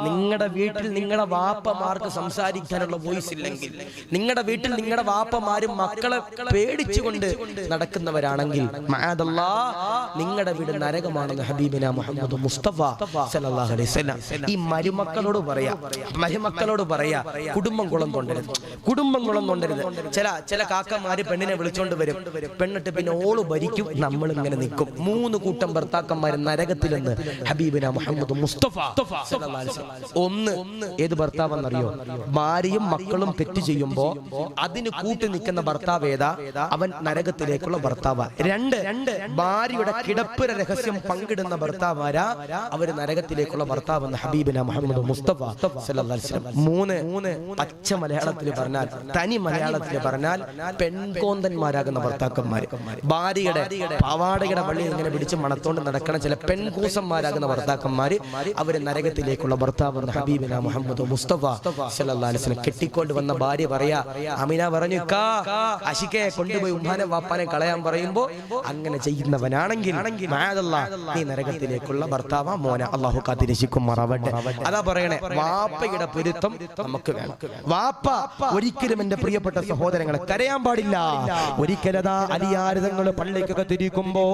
നിങ്ങളുടെ വീട്ടിൽ നിങ്ങളുടെ വാപ്പമാർക്ക് സംസാരിക്കാനുള്ള വോയിസ് ഇല്ലെങ്കിൽ, നിങ്ങളുടെ വീട്ടിൽ നിങ്ങളുടെ വാപ്പമാരും മക്കളെ പേടിച്ചുകൊണ്ട് നടക്കുന്നവരാണെങ്കിൽ നിങ്ങളുടെ വീട് നരകമാണെന്ന് ഹബീബിന മുഹമ്മദ് മുസ്തഫ സല്ലല്ലാഹു അലൈഹി വസല്ലം. ഈ മരുമക്കളോട് പറയാ കുടുംബം കുളം കൊണ്ടരുത്. ചില കാക്കമാര് പെണ്ണിനെ വിളിച്ചോണ്ട് വരും. പെണ്ണിട്ട് പിന്നെ ഓള് ഭരിക്കും, നമ്മൾ ഇങ്ങനെ നിൽക്കും. 3 കൂട്ടം ഭർത്താക്കന്മാർ നരകത്തിലെന്ന് ഹബീബിന മുഹമ്മദ് മുസ്തഫ സല്ലല്ലാഹു അലൈഹി വസല്ലം. 1 ഏത് ഭർത്താവെന്നറിയോ? ഭാര്യയും മക്കളും തെറ്റ് ചെയ്യുമ്പോ അതിന് കൂട്ടി നിൽക്കുന്ന ഭർത്താവ് ഏതാ? അവൻ നരകത്തിലേക്കുള്ള ഭർത്താവ്. 2 ഭാര്യയുടെ കിടപ്പിര രഹസ്യം പങ്കിടുന്ന ഭർത്താവാരാ? അവര് നരകത്തിലേക്കുള്ള ഭർത്താവ് എന്ന് ഹബീബിന മുഹമ്മദ് മുസ്തഫ സല്ലല്ലാഹു അലൈഹി വസല്ലം. മൂന്ന് പച്ച മലയാളത്തിൽ പറഞ്ഞാൽ, തനി മലയാളത്തിൽ പറഞ്ഞാൽ പെൺകോന്തന്മാരാകുന്ന ഭർത്താക്കന്മാര്, ഭാര്യയുടെ പാവാടയുടെ വള്ളി ഇങ്ങനെ പിടിച്ച് മണത്തോണ്ട് നടക്കണ ചില പെൺകൂസന്മാരാകുന്ന ഭർത്താക്കന്മാര്, അവര് നരകത്തിലേക്കുള്ള ഭർത്താവ് എന്ന് ഹബീബിന മുഹമ്മദ് മുസ്തഫ സല്ലല്ലാഹു അലൈഹി വസല്ലം. കെട്ടിക്കൊണ്ട് വന്ന ഭാര്യ പറയാ, അമിന പറഞ്ഞു, അശിക്കയെ കൊണ്ടുപോയി ഉമ്മാനെ വാപ്പാനെ കളയാൻ പറയുമ്പോ അങ്ങനെ ചെയ്യുന്നവനാണെങ്കിൽ നീ നരകത്തിലേക്കുള്ള ഭർത്താവാ മോന. അള്ളാഹു കാത്തിരക്ഷിക്കുമാറാവട്ടെ. അതാ പറയണേ, വാപ്പയുടെ പൊരുത്തം നമുക്ക് വേണം. വാപ്പ ഒരിക്കലും എന്റെ പ്രിയപ്പെട്ട സഹോദരങ്ങളെ കരയാൻ പാടില്ല. ഒരിക്കലതാ അലിയാരിതങ്ങൾ പള്ളിക്കൊക്കെ തിരിക്കുമ്പോ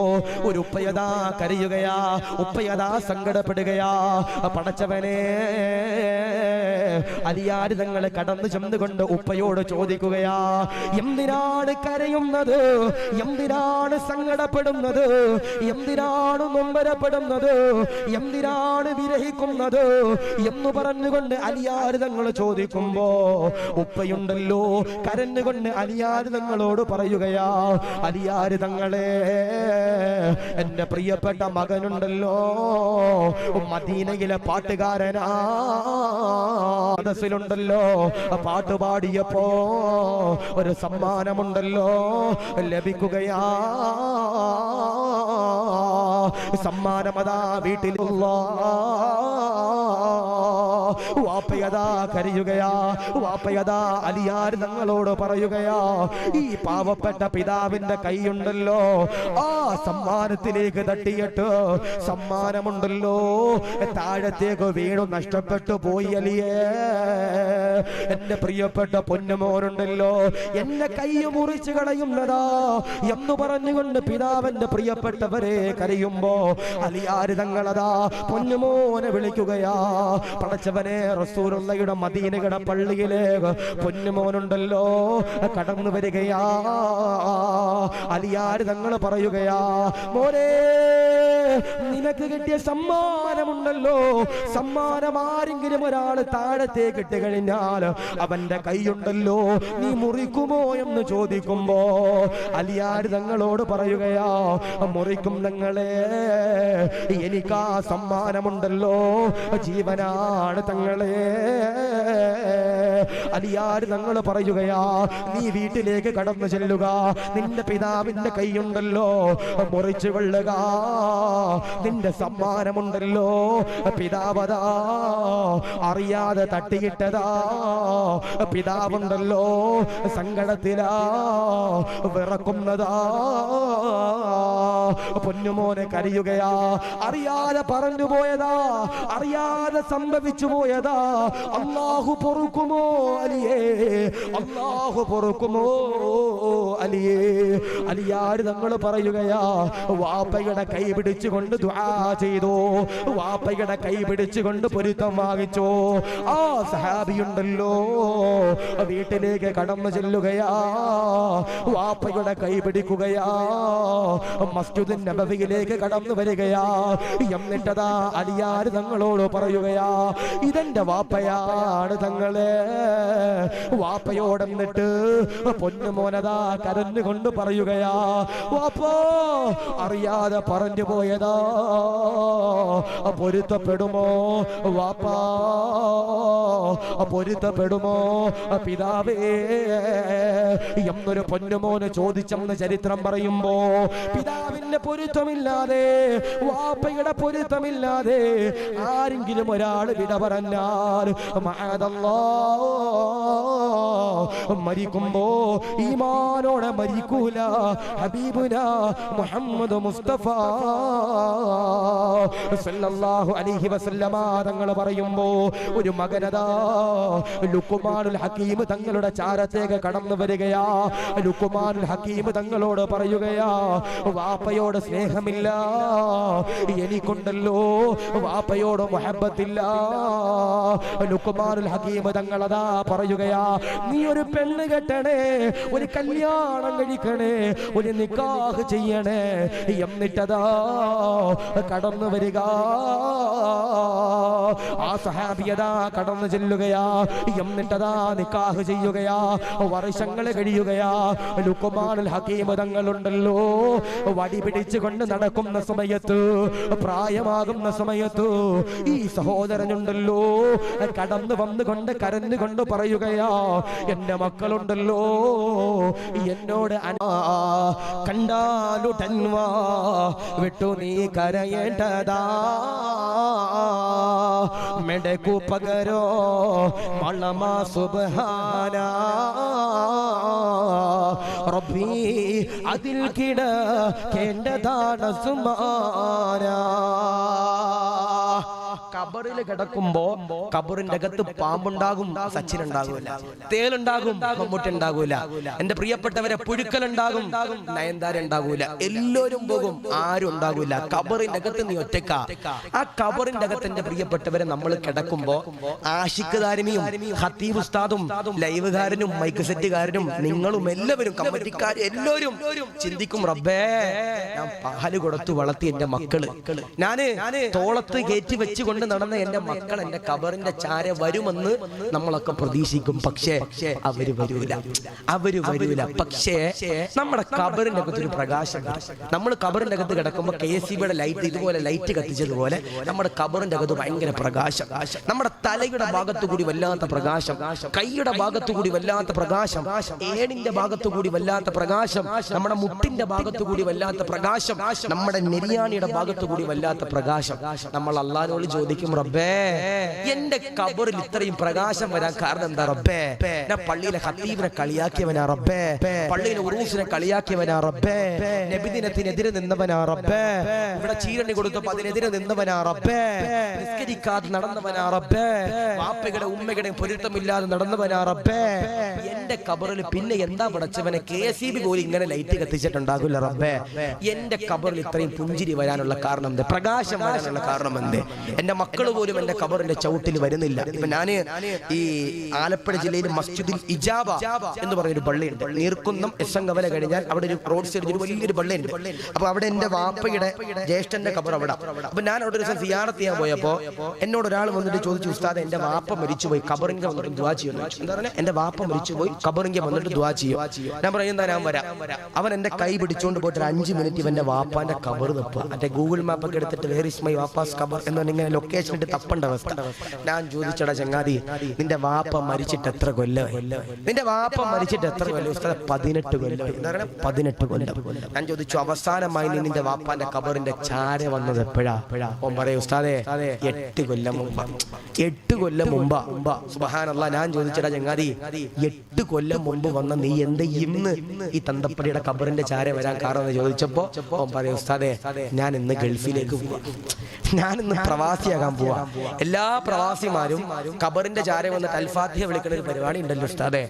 ഒരു ഉപ്പയതാ കരയുകയാ, ഉപ്പയതാ സങ്കടപ്പെടുകയാ. പടച്ചവനെ, അലിയാരിതങ്ങളെ കടന്നു ചെന്നുകൊണ്ട് ഉപ്പയോട് ചോദിക്കുകയാ, എന്തിനാണ് കരയുന്നത്, എന്തിനാണ് സങ്കടപ്പെടുന്നത്, എന്തിനാണ് നൊമ്പരപ്പെടുന്നത്, എന്തിനാണ് വിരഹിക്കുന്നത് എന്ന് പറഞ്ഞുകൊണ്ട് അലിയാരിതങ്ങൾ ചോദിക്കുമ്പോ ഉപ്പയുണ്ടല്ലോ കരഞ്ഞുകൊണ്ട് അലിയാരിതങ്ങളോട് പറയുകയാ, അലിയാരിതങ്ങളെ, എന്റെ പ്രിയപ്പെട്ട മകനുണ്ടല്ലോ മദീനയിലെ പാട്ടുകാരനാ, ണ്ടല്ലോ പാട്ടുപാടിയപ്പോ ഒരു സമ്മാനമുണ്ടല്ലോ ലഭിക്കുകയാ. സമ്മാനമതാ വീട്ടിലുള്ള വാപ്പയതാ കരയുകയാ. വാപ്പയതാ അലിയാർ തങ്ങളോട് പറയുകയാ, ഈ പാവപ്പെട്ട പിതാവിന്റെ കൈയുണ്ടല്ലോ ആ സമ്മാനത്തിലേക്ക് തട്ടിയിട്ട് സമ്മാനമുണ്ടല്ലോ താഴത്തേക്ക് വീണു നഷ്ടപ്പെട്ടു പോയി അലിയേ. എന്റെ പ്രിയപ്പെട്ട പൊന്നുമോനുണ്ടല്ലോ എന്നെ കൈ മുറിച്ചു കളയുന്നതാ എന്ന് പറഞ്ഞുകൊണ്ട് പിതാവിന്റെ പ്രിയപ്പെട്ടവരെ കരയുമ്പോ അലിയാർ തങ്ങളതാ പൊന്നുമോനെ വിളിക്കുകയാ. പടച്ചവനെ, റസൂലുള്ളാഹിയുടെ മദീനയുടെ പള്ളിയിലേക്ക് പൊന്നുമോനുണ്ടല്ലോ കടന്നു വരികയാ. അലിയാർ തങ്ങൾ പറയുകയാ, മോനെ, നിനക്ക് കിട്ടിയ സമ്മാനമുണ്ടല്ലോ, സമ്മാനം ആരെങ്കിലും ഒരാൾ താഴത്തേക്ക് ഇട്ട് കഴിഞ്ഞാൽ അവന്റെ കൈയുണ്ടല്ലോ നീ മുറിക്കുമോ എന്ന് ചോദിക്കുമ്പോ അലിയാർ തങ്ങളോട് പറയുകയാ, മുറിക്കും തങ്ങളെ, എനിക്കാ സമ്മാനമുണ്ടല്ലോ ജീവനാണ് തങ്ങളെ. അലിയാർ തങ്ങൾ പറയുകയാ, നീ വീട്ടിലേക്ക് കടന്നു ചെല്ലുക, നിന്റെ പിതാവിന്റെ കൈയുണ്ടല്ലോ മുറിച്ചു കൊള്ളുക, നിന്റെ സമ്മാനമുണ്ടല്ലോ പിതാവതാ അറിയാതെ തട്ടിയിട്ടതാ, പിതാവുണ്ടല്ലോ സങ്കടത്തിലാ വിറക്കുന്നതാ. പൊന്നുമോനെ കരയുകയാ, അറിയാതെ പറഞ്ഞു പോയതാ, അറിയാതെ സംഭവിച്ചു പോയതാ. അല്ലാഹു പൊറുക്കുമോ അലിയേ, അല്ലാഹു പൊറുക്കുമോ അലിയേ. അലിയാർ തങ്ങൾ പറയുകയാ, വാപ്പയുടെ കൈ പിടിച്ചുകൊണ്ട് ദുആ ചെയ്തു, വാപ്പയുടെ കൈ പിടിച്ചുകൊണ്ട് പൊരുത്തം വാങ്ങിച്ചു. ആ സഹാബിയുണ്ടല്ലോ വീട്ടിലേക്ക് കടന്നു ചെല്ലുകയാ, വാപ്പയുടെ കൈ പിടിക്കുകയാ, മസ്ജിദ് നബവിയിലേക്ക് കടന്നു വരികയാ. എന്നിട്ടതാ അലിയാർ തങ്ങളോട് പറയുകയാ, ഇതെന്റെ വാപ്പയാണ് തങ്ങളെ. വാപ്പയോടെന്നിട്ട് പൊന്നുമോനതാ കരഞ്ഞുകൊണ്ട് പറയുകയാ, വാപ്പോ അറിയാതെ പറഞ്ഞു പോയതാ, പൊരുത്തപ്പെടുമോ വാപ്പാ, പൊരുത്തപ്പെടുമോ പിതാവേ എന്നൊരു പൊന്നുമോന് ചോദിച്ചെന്ന് ചരിത്രം പറയുമ്പോ, പിതാവിന്റെ പൊരുത്തമില്ലാതെ വാപ്പയുടെ പൊരുത്തമില്ലാതെ ആരെങ്കിലും ഒരാൾ വിട പറഞ്ഞാൽ മരിക്കുമ്പോ ഈമാനോടെ മരിക്കൂല. ഹബീബുന മുഹമ്മദ് മുസ്തഫ സല്ലല്ലാഹു അലൈഹി വസല്ലമ തങ്ങൾ പറയുമ്പോ ഒരു മകനതാ ലുഖ്മാനുൽ ഹക്കീം തങ്ങളുടെ ചാരത്തേക്ക് കടന്നു വരികയാ. ലുഖ്മാനുൽ ഹക്കീം തങ്ങളോട് പറയുകയാ, വാപ്പയോട് സ്നേഹമില്ല, എനിക്കുണ്ടല്ലോ വാപ്പയോട് മുഹബ്ബത്തില്ല. ലുഖ്മാനുൽ ഹക്കീം തങ്ങളതാ പറയുകയാ, നീ നീ ഒരു പെണ്ണ് കെട്ടണേ, ഒരു കല്യാണം കഴിക്കണേ, ഒരു നിക്കാഹ് ചെയ്യണേ. എന്നിട്ടതാ കടന്നു വരിക. ആ സഹാബിയതാ കടന്നു ചെല്ലുകയാ. എന്നിട്ടതാ നിക്കാഹ് ചെയ്യുകയാ. വർഷങ്ങൾ കഴിയുകയാ. ലുഖ്മാനുൽ ഹകീം തങ്ങളുണ്ടല്ലോ, വടി പിടിച്ചുകൊണ്ട് നടക്കുന്ന സമയത്ത്, പ്രായമാകുന്ന സമയത്ത് ഈ സഹോദരനുണ്ടല്ലോ കടന്നു വന്നുകൊണ്ട് കരഞ്ഞുകൊണ്ട് പറയുകയാ, എന്റെ മക്കളുണ്ടല്ലോ എന്നോട് കണ്ടാലുടൻവാ വിട്ടു നീ കരയേണ്ടതാ. മെടക്കു പകരോ മളമാ സുബ്ഹാനാ റബ്ബി അതിൽ കിടക്കേണ്ടതാണ് സുമാനാ. കബറിൽ കിടക്കുമ്പോ കബറിന്റെ അകത്ത് പാമ്പുണ്ടാകും, സച്ചിൻ ഉണ്ടാകൂല. തേലുണ്ടാകും, മമ്മൂട്ടി ഉണ്ടാകൂല. എന്റെ പ്രിയപ്പെട്ടവരെ പുഴുക്കലുണ്ടാകും, നയൻതാര ഉണ്ടാകൂല. എല്ലാവരും പോകും, ആരും ഉണ്ടാകൂല. കബറിന്റെ അകത്ത് നീ ഒറ്റക്ക. ആ കബറിന്റെ അകത്ത് എന്റെ പ്രിയപ്പെട്ടവരെ നമ്മൾ കിടക്കുമ്പോ ആഷിഖ് ദാരിമിയും ഖത്തീബ് ഉസ്താദും ലൈവുകാരനും മൈക്ക് സെറ്റുകാരനും നിങ്ങളും എല്ലാവരും കമ്മിറ്റിക്കാരും എല്ലാവരും ചിന്തിക്കും, റബ്ബേ ഞാൻ പാല് കൊടുത്തു വളർത്തി എന്റെ മക്കള്, ഞാന് തോളത്ത് കയറ്റി വെച്ചുകൊണ്ട് നടന്ന എന്റെ മക്കൾ എന്റെ കബറിന്റെ ചാര വരുമെന്ന് നമ്മളൊക്കെ പ്രതീക്ഷിക്കും. പക്ഷേ അവര് വരൂല, അവര് വരൂല. പക്ഷേ നമ്മുടെ കബറിന്റെ അകത്ത് ഒരു പ്രകാശം. നമ്മൾ കബറിന്റെ അകത്ത് കിടക്കുമ്പോ KCBയുടെ ലൈറ്റ് ഇതുപോലെ ലൈറ്റ് കത്തിച്ചതുപോലെ നമ്മുടെ കബറിന്റെ അകത്ത് ഭയങ്കര പ്രകാശം. നമ്മുടെ തലയുടെ ഭാഗത്തു കൂടി വല്ലാത്ത പ്രകാശം, കൈയുടെ ഭാഗത്തു കൂടി വല്ലാത്ത പ്രകാശം, ഏണിന്റെ ഭാഗത്തു കൂടി വല്ലാത്ത പ്രകാശം, നമ്മുടെ മുട്ടിന്റെ ഭാഗത്തു കൂടി വല്ലാത്ത പ്രകാശം, നമ്മുടെ നെരിയാണിയുടെ ഭാഗത്തു കൂടി വല്ലാത്ത പ്രകാശം. നമ്മൾ അള്ളാഹുവിനോട് ചോദിക്കും, റബ്ബേ എന്റെ കബറിൽ ഇത്രയും പ്രകാശം വരാൻ കാരണം എന്താ റബ്ബേ? ഞാൻ പള്ളിയിലെ ഖത്തീബിനെ കളിയാക്കിയവനാ റബ്ബേ, പള്ളിയിലെ ഉറൂസിനെ കളിയാക്കിയവനാ റബ്ബേ, നബിദിനത്തിനെതിരെ നിന്നവനാ റബ്ബേ, ഇവിടെ ചീരണി കൊടുത്തപ്പോ അതിനെതിരെ നിന്നവനാ റബ്ബേ, നിസ്കരിക്കാതെ നടന്നവനാ റബ്ബേ, വാപ്പയുടെ ഉമ്മയുടെ പൊരുത്തമില്ലാതെ നടന്നവനാ റബ്ബേ. എന്റെ കബറിൽ പിന്നെ എന്താ പടച്ചവനെ KCB പോലും ഇങ്ങനെ ലൈറ്റ് കത്തിച്ചിട്ടുണ്ടാകില്ല റബ്ബേ. എന്റെ കബറിൽ ഇത്രയും പുഞ്ചിരി വരാനുള്ള കാരണം എന്ത്? പ്രകാശം വരാനുള്ള കാരണം എന്ത്? എന്റെ മക്കൾ പോലും എന്റെ കബറിന്റെ ചവിട്ടിൽ വരുന്നില്ല. ഇപ്പൊ ഞാന് ഈ ആലപ്പുഴ ജില്ലയിൽ മസ്ജിദുൽ ഇജാബ എന്ന് പറഞ്ഞൊരു പള്ളിയുണ്ട്. നീർക്കുന്നം SM കവല കഴിഞ്ഞാൽ അവിടെ ഒരു റോഡ് സൈഡിൽ ഒരു വലിയൊരു പള്ളിയുണ്ട്. അപ്പൊ അവിടെ എന്റെ വാപ്പയുടെ ജ്യേഷ്ഠന്റെ കബർ അവിടെ. അപ്പൊ ഞാൻ അവിടെ ഒരു ദിവസം സിയാറത്ത് ചെയ്യാൻ പോയപ്പോ എന്നോട് ഒരാൾ വന്നിട്ട് ചോദിച്ചു, ഉസ്താദ് എന്റെ വാപ്പ മരിച്ചുപോയി, കബറിങ്ക വന്നിട്ട് ദുആ ചെയ്യുന്നു. എന്താ പറഞ്ഞാൽ എന്റെ വാപ്പ മരിച്ചുപോയി, കബറിങ്ക വന്നിട്ട് ദുആ ചെയ്യും. ഞാൻ പറയുന്ന ഞാൻ വരാം. അവൻ എന്റെ കൈ പിടിച്ചുകൊണ്ട് പോയിട്ട് 5 മിനിറ്റ് ഇവന്റെ വാപ്പാന്റെ കബർ തപ്പുക. മറ്റേ ഗൂഗിൾ മാപ്പ് ഒക്കെ എടുത്തിട്ട് വേർ ഇസ് മൈ വാപ്പാസ് കബർ എന്നിങ്ങനെ ലൊക്കേഷൻ ഇട്ട് തപ്പേണ്ട അവസ്ഥ. ഞാൻ ചോദിച്ചടാ ചങ്ങാതി, നിന്റെ വാപ്പ മരിച്ചിട്ട് എത്ര കൊല്ലം? നിന്റെ വാപ്പ മരിച്ചിട്ട് എത്ര കൊല്ലം? ഉസ്താദ് 18 കൊല്ലം. എന്താ പറയുക? 18 കൊല്ലം. ഞാൻ ചോദിച്ചു, അവസാനമായി നീ നിന്റെ വാപ്പാന്റെ കബറിന്റെ ചാര വന്നത് എപ്പോഴാ? ഓൻ പറയും, ഉസ്താദേ 8 കൊല്ലം മുമ്പ്. 8 കൊല്ലം മുമ്പാ. സുബ്ഹാനല്ലാഹ്. ഞാൻ ചോദിച്ചടാ ചങ്ങാതി, 8 കൊല്ലം മുമ്പ് വന്ന നീ എന്ത് ഇന്ന് ഈ തന്തപ്പടിയുടെ കബറിന്റെ ചാര വരാൻ കാരണം എന്ന് ചോദിച്ചപ്പോ ഓൻ പറയും, ഉസ്താദേ ഞാൻ ഇന്ന് ഗൾഫിലേക്ക് പോവാ, ഞാൻ ഇന്ന് പ്രവാസിയാകാൻ പോവാ. എല്ലാ പ്രവാസിമാരും കബറിന്റെ ചാര വന്നിട്ട് അൽഫാത്തിഹ വിളിക്കുന്ന ഒരു പരിപാടി ഉണ്ടല്ലോ ഉസ്താദേ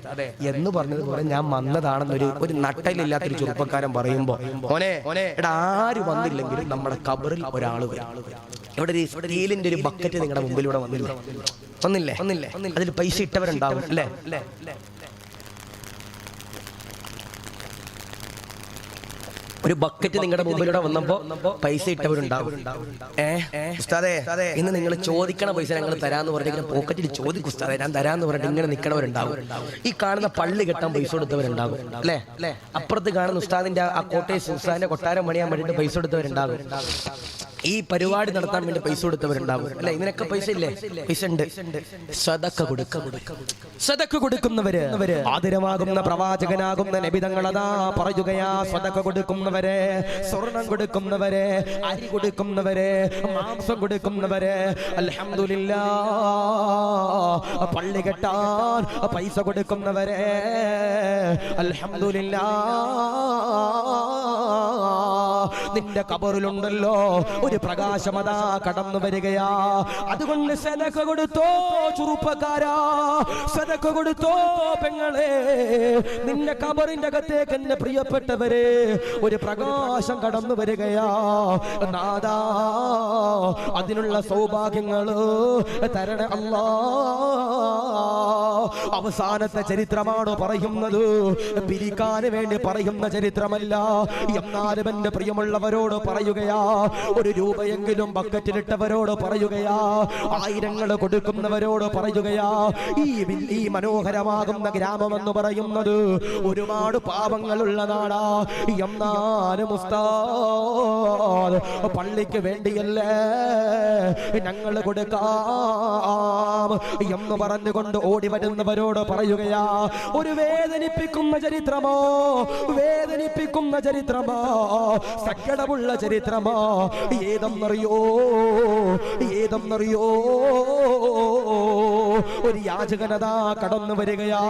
എന്ന് പറഞ്ഞതുപോലെ ഞാൻ വന്നതാണെന്നൊരു നട്ടലില്ലാത്തൊരു ചെറുപ്പക്കാരൻ പറയുമ്പോ, മോനെ എടാ ആര് വന്നില്ലെങ്കിലും നമ്മുടെ കബറിൽ ഒരാൾ വരും. ഇവിടെ ഒരു സ്റ്റീലിന്റെ ഒരു ബക്കറ്റ് നിങ്ങളുടെ മുമ്പിലൂടെ വന്നില്ലേ? അതിൽ പൈസ ഇട്ടവരുണ്ടാവും അല്ലേ? ഒരു ബക്കറ്റ് നിങ്ങളുടെ മുമ്പിലൂടെ വന്നപ്പോ പൈസ ഇട്ടവരുണ്ടാവും. ഉസ്താദേ ഇന്ന് നിങ്ങൾ ചോദിക്കണ പൈസ ഞങ്ങൾ തരാന്ന് പറഞ്ഞിട്ട് പോക്കറ്റിൽ ചോദിക്കും, ഉസ്താദേ ഞാൻ തരാന്ന് പറഞ്ഞിട്ട് ഇങ്ങനെ നിൽക്കണവരുണ്ടാവും. ഈ കാണുന്ന പള്ളി കെട്ടാൻ പൈസ കൊടുത്തവരുണ്ടാവും അല്ലേ? അപ്പുറത്ത് കാണുന്ന ഉസ്താദിന്റെ ആ കോട്ടേഴ്സ് ഉസ്താദിന്റെ കൊട്ടാരം പണിയാൻ വേണ്ടിട്ട് പൈസ കൊടുത്തവരുണ്ടാവും. ഈ പരിപാടി നടത്താൻ വേണ്ടി പൈസ കൊടുത്തവരുണ്ടാവും അല്ലെ? ഇതിനൊക്കെ പൈസ ഇല്ലേ? പൈസ ഉണ്ട്. സദഖ കൊടുക്കുന്നവര്, ആദരവാകുന്ന പ്രവാചകനാകുന്ന നബി തങ്ങളതാ പറയുകയാ, സദഖ കൊടുക്കുന്നവരെ, സ്വർണം കൊടുക്കുന്നവരെ, അരി കൊടുക്കുന്നവരെ, മാംസം കൊടുക്കുന്നവരെ, അൽഹംദുലില്ലാഹ് പള്ളി കെട്ടാൻ പൈസ കൊടുക്കുന്നവരെ, അൽഹംദുലില്ലാഹ് നിന്റെ ഖബറിലുണ്ടല്ലോ ഒരു പ്രകാശമതാ കടന്നു വരികയാ. അതുകൊണ്ട് സദഖ കൊടുത്തോ ചെറുപ്പക്കാരാ, സദഖ കൊടുത്തോ പെങ്ങളെ. നിന്റെ ഖബറിന്റെ അകത്തേക്ക് എന്റെ പ്രിയപ്പെട്ടവരെ ഒരു പ്രകാശം കടന്നു വരികയാ. നാദാ അതിനുള്ള സൗഭാഗ്യങ്ങൾ തരണേ അല്ലാ. അവസാനത്തെ ചരിത്രമാണ് പറയുന്നത്, പിരിക്കാൻ വേണ്ടി പറയുന്ന ചരിത്രമല്ല. എന്നാലും എന്റെ പ്രിയമുള്ളവരോട് പറയുകയാ, ഒരു രൂപയെങ്കിലും ബക്കറ്റിലിട്ടവരോട് പറയുകയാ, ആയിരങ്ങൾ കൊടുക്കുന്നവരോട് പറയുകയാ, ഈ മനോഹരമാകുന്ന ഗ്രാമമെന്ന് പറയുന്നത് ഒരുപാട് പാപങ്ങളുള്ള നാടാ. എന്നാലും ഉസ്താദ് പള്ളിക്ക് വേണ്ടിയല്ലേ ഞങ്ങൾ കൊടുക്കാം എന്ന് പറഞ്ഞുകൊണ്ട് ഓടി വരുന്നവരോട് പറയുകയാ, ഒരു വേദനിപ്പിക്കുന്ന ചരിത്രമോ, വേദനിപ്പിക്കുന്ന ചരിത്രമോ, സങ്കടമുള്ള ചരിത്രമോ. ഏതെന്നറിയോ, ഏതെന്നറിയോ, ഒരു യാചകനതാ കടന്നു വരികയാ,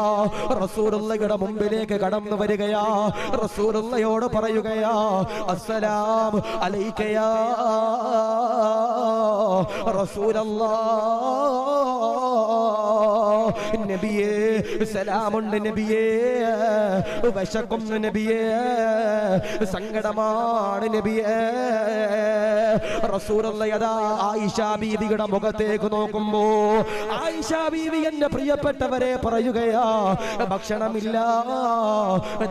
റസൂലുള്ളാഹിയുടെ മുമ്പിലേക്ക് കടന്നു വരികയാ. റസൂലുള്ളാഹിയോട് പറയുകയാ, അസ്സലാമു അലൈക യാ റസൂലല്ലാഹ്. നബിയേ സലാമുണ്ട് നബിയേ, വിശക്കുന്നു നബിയേ, സങ്കടമാണ് നബിയേ. റസൂലുള്ളാഹി അതാ ആയിഷ ബീവിയുടെ മുഖത്തേക്ക് നോക്കുമ്പോ ആയിഷ ബീവി എന്റെ പ്രിയപ്പെട്ടവരെ പറയുകയാ, ഭക്ഷണമില്ല,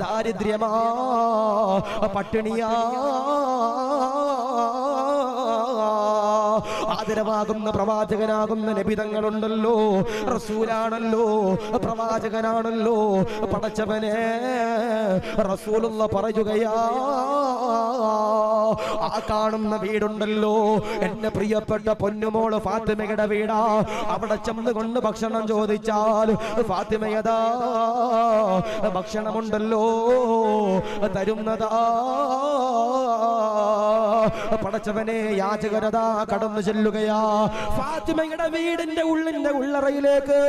ദാരിദ്ര്യമാ, പട്ടിണിയാ. ആദരവാകുന്ന പ്രവാചകനാകുന്ന നബിതങ്ങളുണ്ടല്ലോ, റസൂലാണല്ലോ, പ്രവാചകനാണല്ലോ, പടച്ചവനെ. റസൂലുള്ളാഹി പറയുകയാ, ആ കാണുന്ന വീടുണ്ടല്ലോ എന്റെ പ്രിയപ്പെട്ട പൊന്നുമോള് ഫാത്തിമയുടെ വീടാ. അവിടെ ചെന്നുകൊണ്ട് ഭക്ഷണം ചോദിച്ചാൽ ഫാത്തിമയതാ ഭക്ഷണമുണ്ടല്ലോ തരുന്നതാ. പടച്ചവനെ, യാചകരതാ കടന്നു ചെല്ലുകയാ. ഫാത്തിമയുടെ വീടിന്റെ ഉള്ളറയിലേക്ക്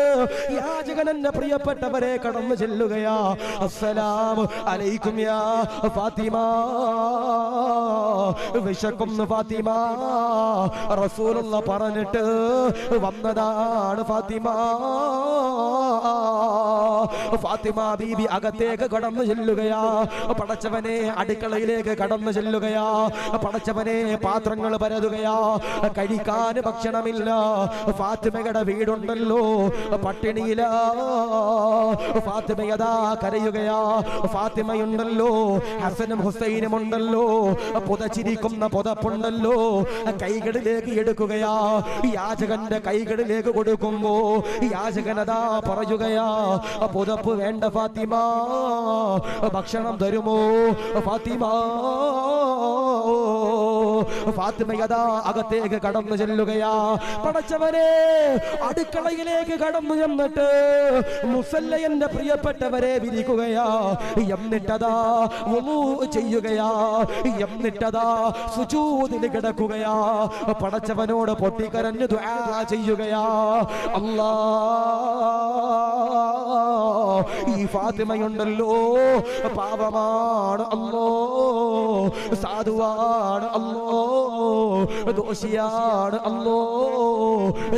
യാചകൻ എന്റെ പ്രിയപ്പെട്ടവരെ കടന്നു ചെല്ലുകയാ. അസ്സലാമു അലൈക്കും യാ ഫാത്തിമ, വിശക്കുന്നു ഫാത്തിമ. റസൂലുള്ളാഹി പറഞ്ഞിട്ട് വന്നതാണ് ഫാത്തിമ. ഫാത്തിമ ബീബി അകത്തേക്ക് കടന്നു ചെല്ലുകയാ. പടച്ചവനെ, അടുക്കളയിലേക്ക് കടന്നു ചെല്ലുകയാ. പടച്ചവനെ, പാത്രങ്ങൾ പരതുകയാ. കഴിക്കാൻ ഭക്ഷണമില്ല. ഫാത്തിമയുടെ വീടുണ്ടല്ലോ പട്ടിണിയില. ഫാത്തിമയതാ കരയുകയാ. ഫാത്തിമയുണ്ടല്ലോ, ഹസനും ഹുസൈനും ഉണ്ടല്ലോ, പുതച്ചിരിക്കുന്ന പുതപ്പുണ്ടല്ലോ, കൈകളിലേക്ക് എടുക്കുകയാ. യാചകന്റെ കൈകളിലേക്ക് കൊടുക്കുമ്പോ യാചകനതാ പറയുകയാ, പുതപ്പ് വേണ്ട ഫാത്തിമ, ഭക്ഷണം തരുമോ ഫാത്തിമ. ഫാത്തിമയതാ അകത്തേക്ക് കടന്നു ചെല്ലുകയാ. പടച്ചവനെ, അടുക്കളയിലേക്ക് കടന്നു ചെന്നിട്ട് മുസല്ലയന്റെ പ്രിയപ്പെട്ടവരെ വിരിക്കുകയാ. എന്നിട്ടതാ വുളൂ ചെയ്യുകയാ. എന്നിട്ടതാ സുജൂദിൽ കിടക്കുകയാ. പടച്ചവനോട് പൊട്ടിക്കരഞ്ഞു ദുആ ചെയ്യുകയാ. അല്ലാ, ഈ ഫാത്തിമയുണ്ടല്ലോ പാപമാണ് അല്ലോ, സാധുവാണ് അല്ലോ, ദോഷിയാണ് അല്ലോ,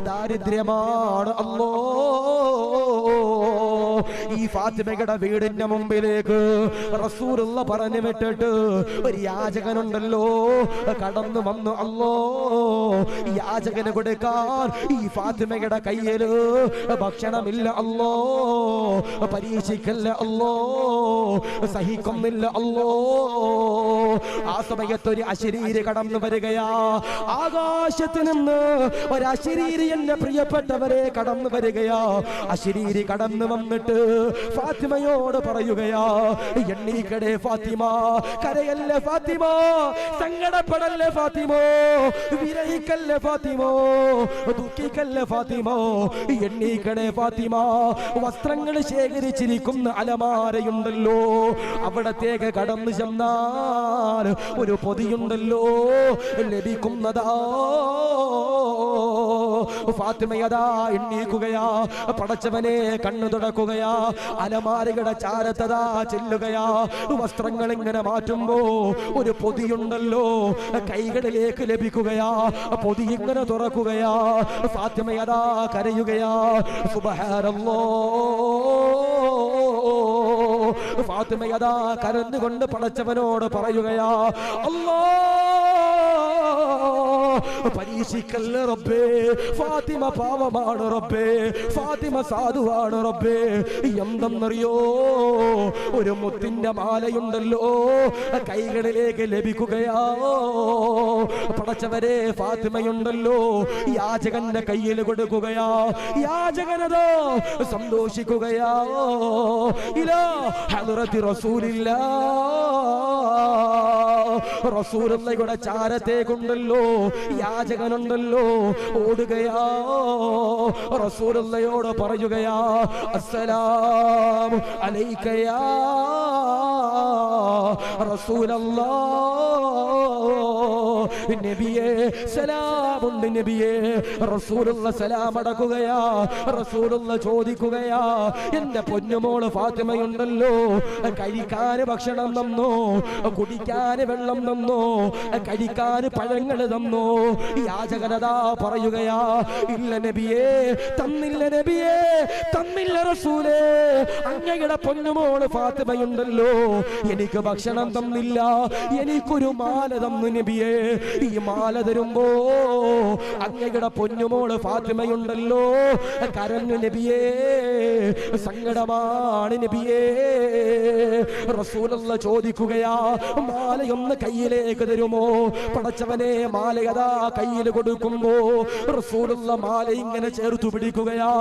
ദാരിദ്ര്യമാണ് അല്ലോ. ഈ ഫാത്തിമയുടെ വീടിന്റെ മുമ്പിലേക്ക് റസൂലുള്ളാഹി പറഞ്ഞു വിട്ടിട്ട് ഒരു യാചകനുണ്ടല്ലോ കടന്നു വന്നു. അല്ലോ, യാചകന് കൊടുക്കാൻ ഈ ഫാത്തിമയുടെ കയ്യിൽ ഭക്ഷണമില്ല. അല്ലോ, പരീക്ഷിക്കല്ല അല്ലോ, സഹിക്കുന്നില്ല അല്ലോ. ആ സമയത്തൊരു അശരീരി കടന്നു വരികയാ. ആകാശത്ത് നിന്ന് ഒരു അശരീരി എന്റെ പ്രിയപ്പെട്ടവരെ കടന്നു വരികയാ. അശരീരി കടന്നു വന്നിട്ട് ഫാത്തിമയോട് പറയുകയാ, എണ്ണീക്കടേ ഫാത്തിമ, കരയല്ലേ ഫാത്തിമ, സങ്കടപ്പെടല്ലേ ഫാത്തിമ, വിരഹിക്കല്ലേ ഫാത്തിമ, ദുഃഖിക്കല്ലേ ഫാത്തിമ, എണ്ണീക്കടേ ഫാത്തിമ. വസ്ത്രങ്ങൾ ശേഖരിച്ചിരിക്കുന്ന അലമാരയുണ്ടല്ലോ, അവിടത്തേക്ക് കടന്നു ചെന്നാൽ ഒരു പൊതിയുണ്ടല്ലോ ലഭിക്കുന്നതാ. ഫാത്തിമയതാ എണ്ണീക്കുകയാ. പടച്ചവനെ കണ്ണു തുടക്കുകയാ. അലമാരയുടെ ചാരത്തതാ ചെല്ലുകയാ. വസ്ത്രങ്ങൾ ഇങ്ങനെ മാറ്റുമ്പോ ഒരു പൊതിയുണ്ടല്ലോ കൈകളിലേക്ക് ലഭിക്കുകയാ. പൊതി ഇങ്ങനെ തുറക്കുകയാ. ഫാത്തിമയതാ കരയുകയാ. സുബ്ഹാനല്ലാഹ്. ഫാത്തിമയതാ കരഞ്ഞുകൊണ്ട് പടച്ചവനോട് പറയുകയാ, അല്ലാഹ് പരീക്ഷിക്കല്ലേ റബ്ബേ, ഫാത്തിമ പാവമാണ് റബ്ബേ, ഫാത്തിമ സാധുവാണ് റബ്ബേ. എന്തെന്നറിയോ, ഒരു മുത്തിന്റെ മാലയുണ്ടല്ലോ കൈകളിലേക്ക് ലഭിക്കുകയാ. പടച്ചവരെ ഫാത്തിമയുണ്ടല്ലോ യാചകന്റെ കയ്യിൽ കൊടുക്കുകയാ. യാചകനതോ സന്തോഷിക്കുകയാ. ഇലാ ഹദ്റത്തി റസൂലില്ലാഹ്, റസൂലുള്ളാഹിയുടെ ചാരത്തേക്കുണ്ടല്ലോ യാചകനുണ്ടല്ലോ ഓടുകയാ. റസൂലുള്ളാഹിയോട് പറയുകയാ, അസ്സലാമു അലൈക യാ റസൂലല്ലാഹ്. നബിയേ സലാമുണ്ട് നബിയേ. റസൂലുള്ള സലാം അടക്കുകയാ. റസൂലുള്ള ചോദിക്കുകയാ, എന്റെ പൊന്നുമോള് ഫാത്തിമയുണ്ടല്ലോ കഴിക്കാൻ ഭക്ഷണം തന്നോ, കുടിക്കാൻ വെള്ളം തന്നോ, കഴിക്കാൻ പഴങ്ങൾ തന്നോ? യാചകനതാ പറയുകയാ, ഇല്ല നബിയേ, തന്നില്ല നബിയേ, തന്നില്ല റസൂലേ. അങ്ങയുടെ പൊന്നുമോള് ഫാത്തിമയുണ്ടല്ലോ എനിക്ക് ഭക്ഷണം തന്നില്ല, എനിക്കൊരു മാല തന്നു നബിയേ. ഈ മാല തരുമ്പോ അങ്ങയുടെ പൊന്നുമോള് ഫാത്തിമയുണ്ടല്ലോ കരഞ്ഞു നബിയേ, സങ്കടമാണ് നബിയേ. റസൂലുള്ള ചോദിക്കുകയാ, മാലയൊന്ന് കയ്യിലേക്ക് തരുമോ? പടച്ചവനെ മാലയതാ കയ്യിൽ കൊടുക്കുമ്പോ റസൂലുള്ള മാല ഇങ്ങനെ ചേർത്തു പിടിക്കുകയാ.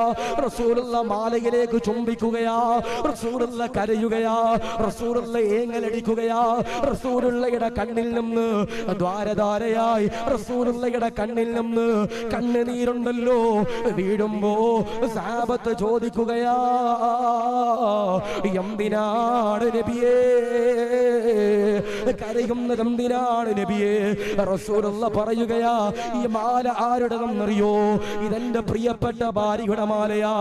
റസൂലുള്ള മാലയിലേക്ക് ചുംബിക്കുകയാ. റസൂലുള്ള കരയുകയാ. റസൂലുള്ള ഏങ്ങലടിക്കുകയാ. റസൂലുള്ളയുടെ കണ്ണിൽ നിന്ന് ദ്വാരധാരയായി റസൂലുള്ളയുടെ കണ്ണിൽ നിന്ന് കണ്ണുനീരുണ്ടല്ലോ വീഴുമ്പോ സഹാബത്ത് ചോദിക്കുകയാ, എന്തിനാണ് നബിയേ കരയുന്നത്, എന്തിനാണ് നബിയേ? റസൂലുള്ള പറയുകയാ, ഈ മാല ആരുടെതെന്നറിയോ? ഇതെന്റെ പ്രിയപ്പെട്ട ഭാര്യയുടെ മാലയാ,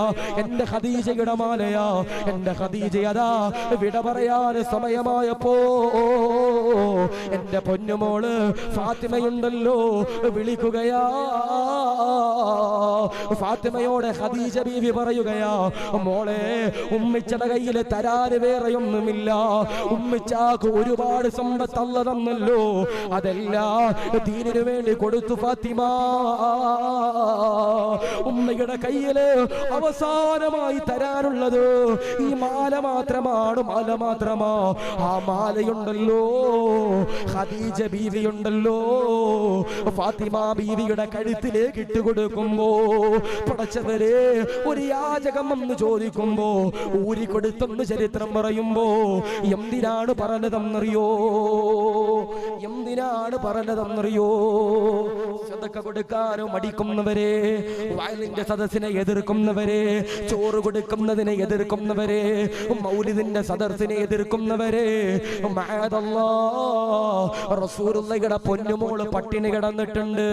എന്റെ ഖദീജയുടെ മാലയാ. എന്റെ ഖദീജയതാ വിട പറയാൻ സമയമായപ്പോ എന്റെ പൊന്നുമോള് ഫാത്തിമയുണ്ടല്ലോ വിളിക്കുകയാ. ഫാത്തിമയോടെ ഖദീജ ബീവി പറയുകയാ, മോളെ ഉമ്മിച്ചയുടെ കയ്യിൽ തരാൻ വേറെയൊന്നുമില്ല, ഉമ്മിച്ചാക്ക് ഒരുപാട് സമ്പത്ത് അല്ലാഹു തന്നല്ലോ, അതെല്ലാം ദീനിനു വേണ്ടി കൊടുത്തു ഫാത്തിമ. ഉമ്മയുടെ കയ്യില് അവസാനമായി തരാനുള്ളത് ഈ മാല മാത്രമാണ്, മാല മാത്രമാ. ആ മാലയുണ്ടല്ലോ ഖദീജ ബീവിയുണ്ടല്ലോ ഫാത്തിമ ബീവിയുടെ കഴുത്തിലേക്ക് ഇട്ടുകൊടുക്കുമ്പോ പടച്ചവരെ ഒരു യാചകം എന്ന് ചോദിക്കുമ്പോ ഊരിക്കൊടുത്തെന്ന് ചരിത്രം പറയുമ്പോ എന്തിനാണ് പറഞ്ഞതെന്നറിയോ? എന്തിനാണ് പറഞ്ഞതെന്നറിയോ? സദഖ കൊടുക്കാനോ മടിക്കുന്നവരെ, വയലിന്റെ സദസ്സിനെ എതിർക്കുന്നവരെ, ചോറ് കൊടുക്കുന്നതിനെ എതിർക്കുന്നവരെ, മൗലിദിന്റെ സദസ്സിനെ എതിർക്കുന്നവരെ, റസൂലുള്ളാഹിയുടെ പൊന്നുമോള് പട്ടിണി കിടന്നിട്ടുണ്ട്,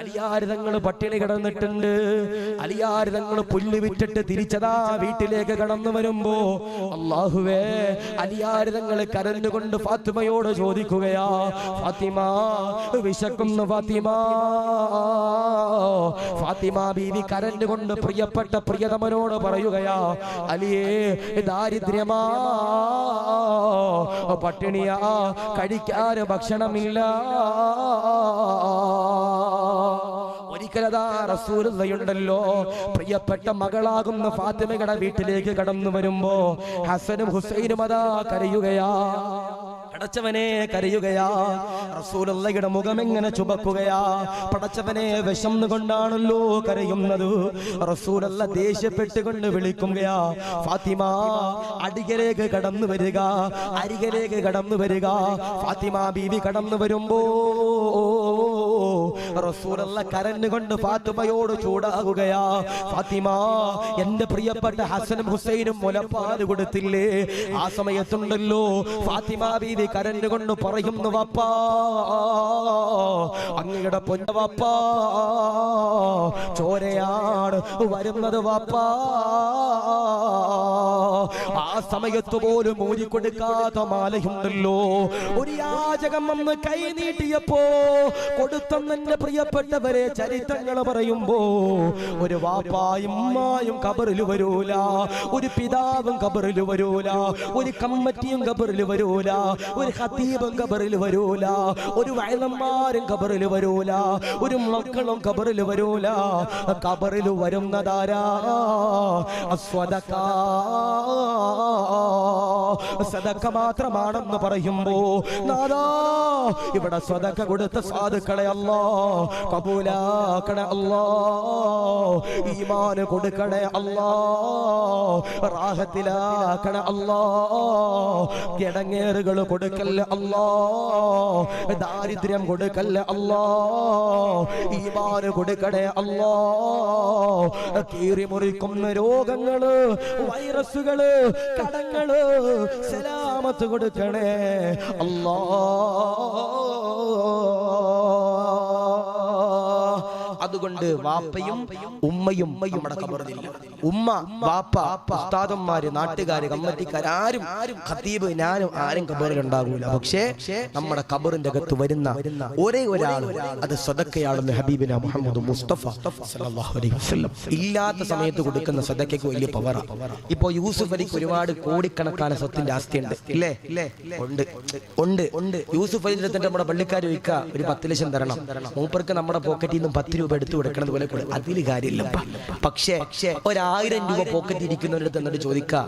അലിയാരിതങ്ങൾ പട്ടിണി കിടന്നിട്ടുണ്ട്. അലിയാരിതങ്ങൾ പുല്ല് വിറ്റിട്ട് തിരിച്ചതാ വീട്ടിലേക്ക് കടന്നു വരുമ്പോ അല്ലാഹുവേ, അലിയാരിതങ്ങൾ കരഞ്ഞുകൊണ്ട് ഫാത്തിമയോട് ചോദിക്കുകയാ, ഫാത്തിമ വിശക്കുന്നു ഫാത്തിമ. ഫാത്തിമ ബീവി കരഞ്ഞുകൊണ്ട് പ്രിയപ്പെട്ട പ്രിയതമനോട് പറയുകയാ, അലിയേ ദാരിദ്ര്യമാ, പട്ടിണിയാ, കഴിക്കാൻ ഭക്ഷണമില്ല. ഒരിക്കലതാ റസൂലുള്ളാഹിയുണ്ടല്ലോ പ്രിയപ്പെട്ട മകളാകുന്ന ഫാത്തിമയുടെ വീട്ടിലേക്ക് കടന്നു വരുമ്പോ ഹസനും ഹുസൈനും അതാ കരയുകയാ. പടച്ചവനെ കരയുകയാ. റസൂലുള്ളാഹിയുടെ മുഖം എങ്ങനെ ചുവക്കുകയാ. പടച്ചവനെ വിശന്നുകൊണ്ടാണല്ലോ കരയുന്നത്. റസൂലുള്ളാഹി ദേഷ്യപ്പെട്ടുകൊണ്ട് വിളിക്കുകയാ, ഫാത്തിമ അരികിലേക്ക് കടന്നു വരിക, അരികിലേക്ക് കടന്നു വരിക. ഫാത്തിമ ബീവി കടന്നു വരുമ്പോ റസൂലുള്ള കരഞ്ഞുകൊണ്ട് ഫാത്തിമയോട് ചൂടാകുകയാ. ഫാത്തിമ, എന്റെ പ്രിയപ്പെട്ട ഹസനും ഹുസൈനും മുലപ്പാൽ കൊടുത്തില്ലേ? ആ സമയത്തുണ്ടല്ലോ ഫാത്തിമ ബീവി കരഞ്ഞുകൊണ്ട് പറയുന്നു, വാപ്പാ, അങ്ങയുടെ പൊന്ന വാപ്പാ, ചോരയാണ് വരുന്നത് വാപ്പാ. ആ സമയത്ത് പോലും ഊരിക്കൊടുക്കാത്ത മാലയുണ്ടല്ലോ. ഒരു യാചകം വന്ന് കൈ നീട്ടിയപ്പോ കൊടുത്തെന്നെ പ്രിയപ്പെട്ടവരെ ചരിത്രങ്ങൾ പറയുമ്പോ ഒരു വാപ്പായും ഉമ്മായും ഖബറിൽ വരൂല, ഒരു പിതാവും ഖബറിൽ വരൂല, ഒരു കമ്മിറ്റിയും ഖബറിൽ വരൂല, ഒരു ഖതീബും ഖബറിൽ വരൂല, ഒരു വഅലന്മാരും ഖബറിൽ വരൂല, ഒരു മക്കളും ഖബറിൽ വരൂല. ഖബറിൽ വരുന്നതാരാ? അസ്വദഖ, സദഖ മാത്രമാണെന്ന് പറയുമ്പോ നാദാ ഇവിടെ സദഖ കൊടുത്ത സാധുക്കളെ അല്ലാഹ് കബൂലാക്കണേ അല്ലാഹ്, ഈമാൻ കൊടുക്കണേ അല്ലാഹ്, റാഹത്തിലാക്കണേ അല്ലാഹ്, ഇടങ്ങേറുകൾ കൊടുക്കല്ലേ അല്ലാഹ്, ദാരിദ്ര്യം കൊടുക്കല്ലേ അല്ലാഹ്, ഈമാൻ കൊടുക്കണേ അല്ലാഹ്, കീറി മുറിക്കുന്ന രോഗങ്ങള്, വൈറസുകള്, കടങ്ങള് സലാമത്ത് കൊടുക്കണേ അതുകൊണ്ട് വാപ്പയും ഉമ്മയും നമ്മുടെ ഖബറിലില്ല. ഉമ്മ, വാപ്പ, ഉസ്താദന്മാര്, നാട്ടുകാര്, കമ്മിറ്റിക്കാര്, ആരും, ഖതീബ്, ഞാനും ആരും ഖബറിൽ ഉണ്ടാകൂല. പക്ഷേ നമ്മുടെ ഖബറിന്റെ അകത്ത് വരുന്ന ഒരേ ഒരാൾ അത് സദഖയാണെന്ന് ഹബീബിന മുഹമ്മദ് മുസ്തഫ സല്ലല്ലാഹു അലൈഹി വസല്ലം. ഇല്ലാത്ത സമയത്ത് കൊടുക്കുന്ന സദഖയ്ക്ക് വലിയ പവറാ. ഇപ്പോ യൂസുഫ് അലിക്ക് ഒരുപാട് കോടിക്കണക്കാன സ്വത്തിന്റെ ആസ്തിയുണ്ട്, ഇല്ലേ? ഉണ്ട്. യൂസുഫ് അലി നമ്മുടെ പള്ളിക്കാർ ചോദിക്കുക, ഒരു 10 ലക്ഷം തരണം, മൂപ്പർക്ക് നമ്മുടെ പോക്കറ്റിൽ നിന്നും 10 രൂപ എടുത്തു കൊടുക്കണത് പോലെ അതിൽ കാര്യമില്ല. പക്ഷേ 1000 രൂപ പോക്കറ്റ് ഇരിക്കുന്നവരുടെ എന്നിട്ട് ചോദിക്കുക,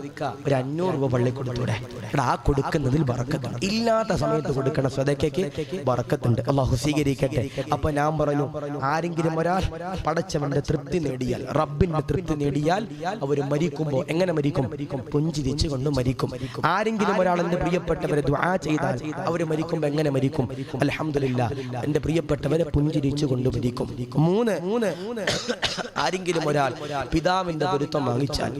ഒരു 500 രൂപ പള്ളി കൊടുത്തൂടെ? ആ കൊടുക്കുന്നതിൽ ബറക്കത്തുണ്ട്. ഇല്ലാത്ത സമയത്ത് കൊടുക്കണ സദഖയ്ക്ക് ബറക്കത്തുണ്ട്. അല്ലാഹു സ്വീകരിക്കട്ടെ. അപ്പൊ ഞാൻ പറഞ്ഞു, ആരെങ്കിലും ഒരാൾ പടച്ചവന്റെ തൃപ്തി നേടിയാൽ, റബ്ബിന്റെ തൃപ്തി നേടിയാൽ അവര് മരിക്കുമ്പോ എങ്ങനെ മരിക്കും? പുഞ്ചിരിച്ചു കൊണ്ട് മരിക്കും. ആരെങ്കിലും ഒരാൾ എന്റെ പ്രിയപ്പെട്ടവരെ ദുആ ചെയ്താൽ അവര് മരിക്കുമ്പോ എങ്ങനെ മരിക്കും? അൽഹംദുലില്ലാഹ്, എന്റെ പ്രിയപ്പെട്ടവരെ പുഞ്ചിരിച്ചു കൊണ്ട് മരിക്കും. 3 ആരെങ്കിലും ഒരാൾ പിതാവിന്റെ പൊരുത്തം വാങ്ങിച്ചാൽ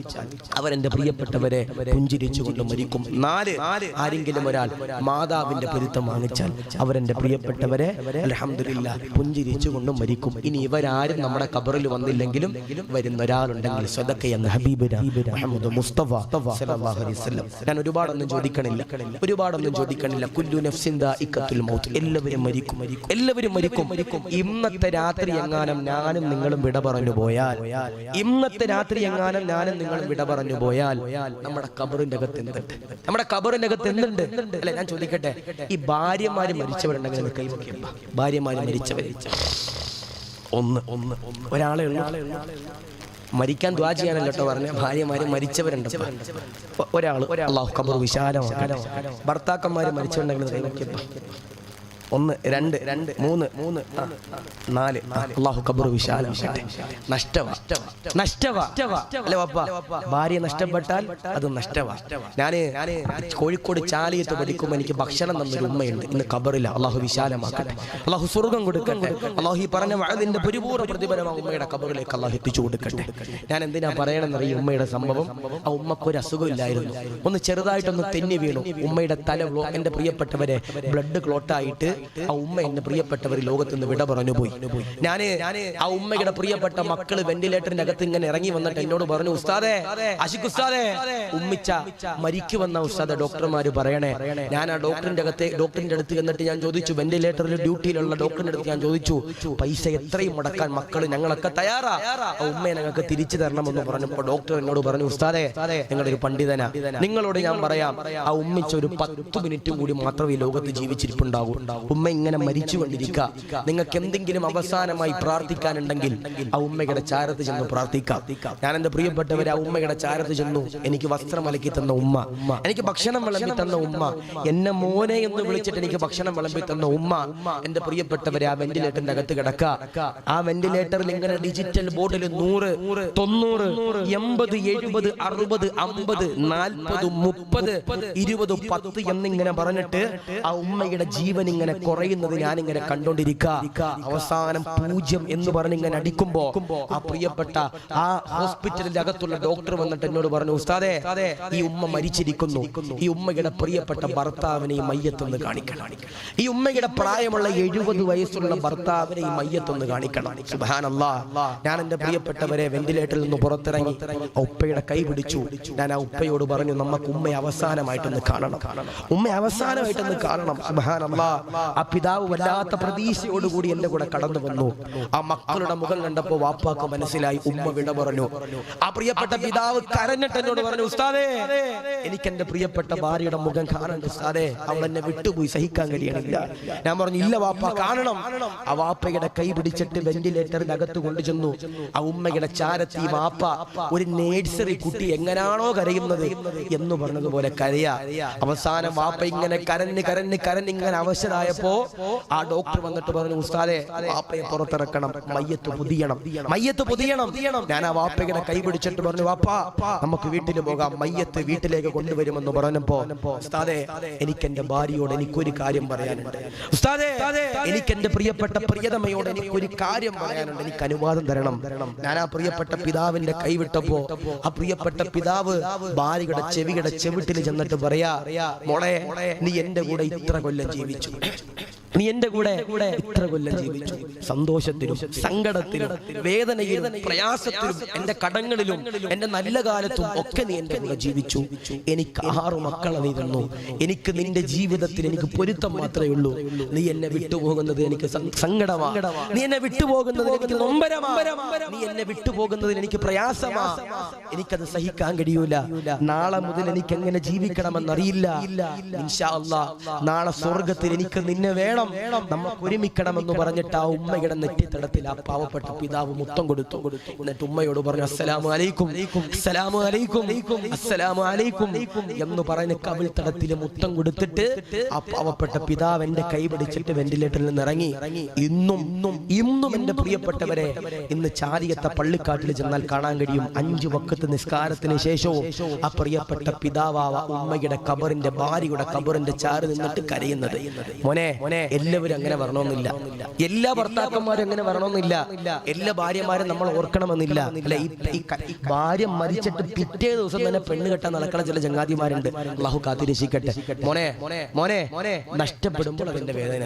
അവരെന്റെ പ്രിയപ്പെട്ടവരെ പുഞ്ചിരിച്ചു കൊണ്ട് മരിക്കും. 4 ആരെങ്കിലും ഒരാൾ മാതാവിന്റെ പൊരുത്തം വാങ്ങിച്ചാൽ അവരെന്റെ പ്രിയപ്പെട്ടവരെ അൽഹംദുലില്ലാഹ് പുഞ്ചിരിച്ചു കൊണ്ട് മരിക്കും. ഇനി ഇവരാരും നമ്മുടെ ഖബറിൽ വന്നില്ലെങ്കിലും വരുന്ന ഒരാളുണ്ടെങ്കിൽ സദഖ എന്ന ഹബീബുന മുഹമ്മദ് മുസ്തഫ സല്ലല്ലാഹു അലൈഹി വസല്ലം. ഞാൻ ഒരുപാടൊന്നും ചോദിക്കണില്ല. കുല്ലു നഫ്സിൻ ദാഇഖത്തുൽ മൗത്ത്, എല്ലാവരും മരിക്കും. ഇന്നത്തെ രാത്രി എങ്ങാനും ഞാനും നിങ്ങളും വിട പറഞ്ഞു പോയാൽ, നമ്മുടെ ഖബറിന്റെ അകത്ത് എന്തുണ്ട്? അല്ലെ, ഞാൻ ചോദിക്കട്ടെ, ഈ ഭാര്യമാര് മരിച്ചവരുണ്ടെങ്കിൽ കൈവയ്ക്കപ്പ. ഭാര്യമാര് മരിച്ചവർ ഒരാളെ മരിക്കാൻ ദുആ ചെയ്യാനല്ല കേട്ടോ പറഞ്ഞ, ഭാര്യമാര് മരിച്ചവരുണ്ട് ഒരാള്. അല്ലാഹു ഖബർ വിശാലമാക്കട്ടെ. ഭർത്താക്കന്മാര് മരിച്ചവരുണ്ടെങ്കിൽ കൈവയ്ക്കപ്പ. 1 2 3 4 അല്ലാഹു ഖബർ വിശാലമാക്കട്ടെ. നഷ്ടവാ അല്ലേ വാപ്പ? ഭാര്യ നഷ്ടപ്പെട്ടാൽ അത് നഷ്ടവാ. ഞാന് കോഴിക്കോട് ചാലിയത്ത് പഠിക്കുമ്പോൾ എനിക്ക് ഭക്ഷണം തന്നൊരു ഉമ്മയുണ്ട്, ഇന്ന് ഖബറില്ല. അല്ലാഹു വിശാലമാക്കട്ടെ, അല്ലാഹു സ്വർഗ്ഗം കൊടുക്കട്ടെ. അല്ലാഹു ഈ പറഞ്ഞ വഅദിന്റെ പരിപൂർണ്ണ പ്രതിഫലം ഉമ്മയുടെ ഖബറിലേക്ക് അല്ലാഹു എത്തിച്ചു കൊടുക്കട്ടെ. ഞാൻ എന്തിനാ പറയണമെന്നറിയ ഉമ്മയുടെ സംഭവം? ആ ഉമ്മക്ക് ഒരു അസുഖം ഇല്ലായിരുന്നു, ഒന്ന് ചെറുതായിട്ടൊന്ന് തെന്നി വീണു. ഉമ്മയുടെ തല, എന്റെ പ്രിയപ്പെട്ടവരെ, ബ്ലഡ് ക്ലോട്ടായിട്ട് ആ ഉമ്മ എന്റെ പ്രിയപ്പെട്ടവർ ലോകത്ത് നിന്ന് വിട പറഞ്ഞു പോയി. ഞാന് ആ ഉമ്മയുടെ പ്രിയപ്പെട്ട മക്കള് വെന്റിലേറ്ററിന്റെ അകത്ത് ഇങ്ങനെ ഇറങ്ങി വന്നിട്ട് എന്നോട് പറഞ്ഞു, ഉസ്താദേ, ആശിഖ് ഉസ്താദേ, ഉമ്മിച്ച മരിക്കുമെന്ന ഉസ്താദ് ഡോക്ടർമാര് പറയണേ. ഞാൻ ആ ഡോക്ടറിന്റെ അടുത്ത് എന്നിട്ട് ഞാൻ ചോദിച്ചു, വെന്റിലേറ്ററിൽ ഡ്യൂട്ടിയിലുള്ള ഡോക്ടറിന്റെ അടുത്ത് ഞാൻ ചോദിച്ചു, പൈസ എത്രയും മുടക്കാൻ മക്കള് ഞങ്ങളൊക്കെ തയ്യാറാ, ആ ഉമ്മയെ ഞങ്ങൾക്ക് തിരിച്ചു തരണമെന്ന് പറഞ്ഞപ്പോൾ ഡോക്ടർ എന്നോട് പറഞ്ഞു, ഉസ്താദേ, നിങ്ങളൊരു പണ്ഡിതനാ, നിങ്ങളോട് ഞാൻ പറയാം, ആ ഉമ്മിച്ച ഒരു 10 മിനിറ്റും കൂടി മാത്രമേ ഈ ലോകത്ത് ജീവിച്ചിരിപ്പുണ്ടാകൂ. ഉമ്മ ഇങ്ങനെ മരിച്ചുകൊണ്ടിരിക്കുക. നിങ്ങൾക്ക് എന്തെങ്കിലും അവസാനമായി പ്രാർത്ഥിക്കാനുണ്ടെങ്കിൽ ആ ഉമ്മയുടെ ചാരത്ത് ചെന്ന് പ്രാർത്ഥിക്കാം. ഞാൻ എന്റെ പ്രിയപ്പെട്ടവരെ, ആ ഉമ്മയുടെ ചാരത്ത് ചെന്നു. എനിക്ക് വസ്ത്രം അലക്കി തന്ന ഉമ്മ, എനിക്ക് ഭക്ഷണം വിളമ്പി തന്ന ഉമ്മ, എന്നെ മോനെ എന്ന് വിളിച്ചിട്ട് എനിക്ക് ഭക്ഷണം വിളമ്പി തന്ന ഉമ്മ, എന്റെ പ്രിയപ്പെട്ടവരെ, ആ വെന്റിലേറ്ററിന്റെ അകത്ത് കിടക്ക. ആ വെന്റിലേറ്ററിൽ ഇങ്ങനെ ഡിജിറ്റൽ ബോർഡിൽ 100 90 80 70 60 50 40 30 20 10 എന്നിങ്ങനെ പറഞ്ഞിട്ട് ആ ഉമ്മയുടെ ജീവൻ ഇങ്ങനെ ഇങ്ങനെ കുറയുന്നത് ഞാനിങ്ങനെ കണ്ടോണ്ടിരിക്കുക. അവസാനം 0 എന്ന് പറഞ്ഞ് ഇങ്ങനെ അടിക്കുമ്പോ ആ പ്രിയപ്പെട്ട ആ ഹോസ്പിറ്റലിന്റെ അകത്തുള്ള ഡോക്ടർ വന്നിട്ട് എന്നോട് പറഞ്ഞു, ഉസ്താദേ, ഈ ഉമ്മ മരിച്ചിരിക്കുന്നു, ഈ ഉമ്മയുടെ പ്രിയപ്പെട്ട ഭർത്താവിനെ ഈ മയ്യത്തൊന്ന് കാണിക്കണം, ഈ ഉമ്മയുടെ പ്രായമുള്ള 70 വയസ്സുള്ള ഭർത്താവിനെ ഈ മയ്യത്തൊന്ന് കാണിക്കണം. സുബ്ഹാനല്ലാഹ്. ഞാൻ എന്റെ പ്രിയപ്പെട്ടവരെ വെന്റിലേറ്ററിൽ നിന്ന് പുറത്തിറങ്ങി ഉപ്പയുടെ കൈ പിടിച്ചു. ഞാൻ ആ ഉപ്പയോട് പറഞ്ഞു, നമുക്ക് ഉമ്മയെ അവസാനമായിട്ടൊന്ന് കാണണം, ഉമ്മയെ അവസാനമായിട്ടൊന്ന് കാണണം. സുബ്ഹാനല്ലാഹ്. ആ പിതാവ് വല്ലാത്ത പ്രതീക്ഷയോടുകൂടി എന്റെ കൂടെ കടന്നു വന്നു. ആ മക്കളുടെ മുഖം കണ്ടപ്പോ വാപ്പാക്ക് മനസ്സിലായി ഉമ്മ വിട പറഞ്ഞു. ആ പ്രിയപ്പെട്ട പിതാവ് കരഞ്ഞിട്ട് എന്നോട് പറഞ്ഞു, ഉസ്താദേ, എനിക്ക് എന്റെ പ്രിയപ്പെട്ട ഭാര്യയുടെ മുഖം കാണണ്ട ഉസ്താദേ, അവൾ എന്നെ വിട്ടുപോയി, സഹിക്കാൻ കഴിയണില്ല. ഞാൻ പറഞ്ഞു, ഇല്ല വാപ്പ, കാണണം. ആ വാപ്പയുടെ കൈ പിടിച്ചിട്ട് വെന്റിലേറ്ററിന്റെ അകത്ത് കൊണ്ടുചെന്നു. ആ ഉമ്മയുടെ ചാരത്തി വാപ്പ ഒരു നേഴ്സറി കുട്ടി എങ്ങനാണോ കരയുന്നത് എന്ന് പറഞ്ഞതുപോലെ കരയാ. അവസാനം വാപ്പ ഇങ്ങനെ കരഞ്ഞ് കരഞ്ഞ് കരഞ്ഞ് ഇങ്ങനെ അവശരായപ്പോ ആ ഡോക്ടർ വന്നിട്ട് പറഞ്ഞു, ഉസ്താദേ, വാപ്പയെ പുറത്തിറക്കണം, മയ്യത്ത് പൊതിയണം, മയ്യത്ത് പൊതിയണം. ഞാൻ ആ വാപ്പയുടെ കൈ പിടിച്ചിട്ട് പറഞ്ഞു, വാപ്പ, നമുക്ക് വീട്ടിൽ പോകാം, മയ്യത്ത് വീട്ടിലേക്ക് കൊണ്ടുവരുമെന്ന് പറഞ്ഞപ്പോ, ഉസ്താദേ, എനിക്ക് എന്റെ ഭാര്യയോട് എനിക്കൊരു കാര്യം പറയാനുണ്ട്, ഉസ്താദേ, എനിക്ക് എന്റെ പ്രിയപ്പെട്ട പ്രിയതമയോട് എനിക്കൊരു കാര്യം പറയാനുണ്ട്, എനിക്ക് അനുവാദം തരണം. ഞാൻ ആ പ്രിയപ്പെട്ട പിതാവിന്റെ കൈവിട്ടപ്പോ ആ പ്രിയപ്പെട്ട പിതാവ് ഭാര്യയുടെ ചെവിട്ടിൽ ചെന്നിട്ട് പറയാ, മോളെ, നീ എന്റെ കൂടെ ഇത്ര കൊല്ലം ജീവിച്ചു, നീ എന്റെ കൂടെ ഇത്ര കൊല്ലം ജീവിച്ചു. സന്തോഷത്തിലും സങ്കടത്തിലും വേദനയിലും പ്രയാസത്തിലും എന്റെ കടങ്ങളിലും എന്റെ നല്ല കാലത്തും ഒക്കെ നീ എന്റെ കൂടെ ജീവിച്ചു. എനിക്ക് 6 മക്കളെ നീ തന്നു. എനിക്ക് നിന്റെ ജീവിതത്തിൽ എനിക്ക് പൊരുത്തം മാത്രമേ ഉള്ളൂ. നീ എന്നെ വിട്ടുപോകുന്നത് എനിക്ക് സങ്കടമാണ്, നീ എന്നെ വിട്ടുപോകുന്നത് എനിക്ക് നൊമ്പരമാണ്, നീ എന്നെ വിട്ടുപോകുന്നതിൽ എനിക്ക് പ്രയാസമാ, എനിക്കത് സഹിക്കാൻ കഴിയൂല. നാളെ മുതൽ എനിക്ക് എങ്ങനെ ജീവിക്കണമെന്നറിയില്ല. ഇൻഷാ അല്ലാഹ് നാളെ സ്വർഗത്തിൽ എനിക്ക് നിന്നെ വേണം, നമുക്ക് ഒരുമിക്കണമെന്ന് പറഞ്ഞിട്ട് ആ ഉമ്മയുടെ നെറ്റിത്തടത്തിൽ ആ പാവപ്പെട്ട പിതാവ് മുത്തം കൊടുത്തു. എന്നിട്ട് ഉമ്മയോട് പറഞ്ഞു, അസ്സലാമു അലൈക്കും, അസ്സലാമു അലൈക്കും, അസ്സലാമു അലൈക്കും എന്ന് പറഞ്ഞ് കവിൾത്തടത്തിൽ മുത്തം കൊടുത്തിട്ട് ആ പാവപ്പെട്ട പിതാവ് എന്റെ കൈ പിടിച്ചിട്ട് വെന്റിലേറ്ററിൽ നിന്ന് ഇറങ്ങി. ഇന്നും എന്റെ പ്രിയപ്പെട്ടവരെ, ഇന്ന് ചാരിയത്തെ പള്ളിക്കാട്ടിൽ ചെന്നാൽ കാണാൻ കഴിയും 5 വഖത്ത് നിസ്കാരത്തിന് ശേഷവും ആ പ്രിയപ്പെട്ട പിതാവ് ഉമ്മയുടെ ഖബറിന്റെ ഭാര്യയുടെ ഖബറിന്റെ ചാറ് നിന്നിട്ട് കരയുന്നത്. മോനെ, എല്ലാവരും അങ്ങനെ വരണമെന്നില്ല, എല്ലാ ഭർത്താക്കന്മാരും അങ്ങനെ വരണമെന്നില്ല, എല്ലാ ഭാര്യമാരും നമ്മൾ ഓർക്കണമെന്നില്ല. അല്ലെ, ഈ ഭാര്യ മരിച്ചിട്ട് പിറ്റേ ദിവസം തന്നെ പെണ്ണ് കെട്ടാൻ നടക്കണ ചില ചങ്ങാതിമാരുണ്ട്. അല്ലാഹു കാത്തിരക്ഷിക്കട്ടെ. മോനെ, നഷ്ടപ്പെടുമ്പോൾ അതിന്റെ വേദന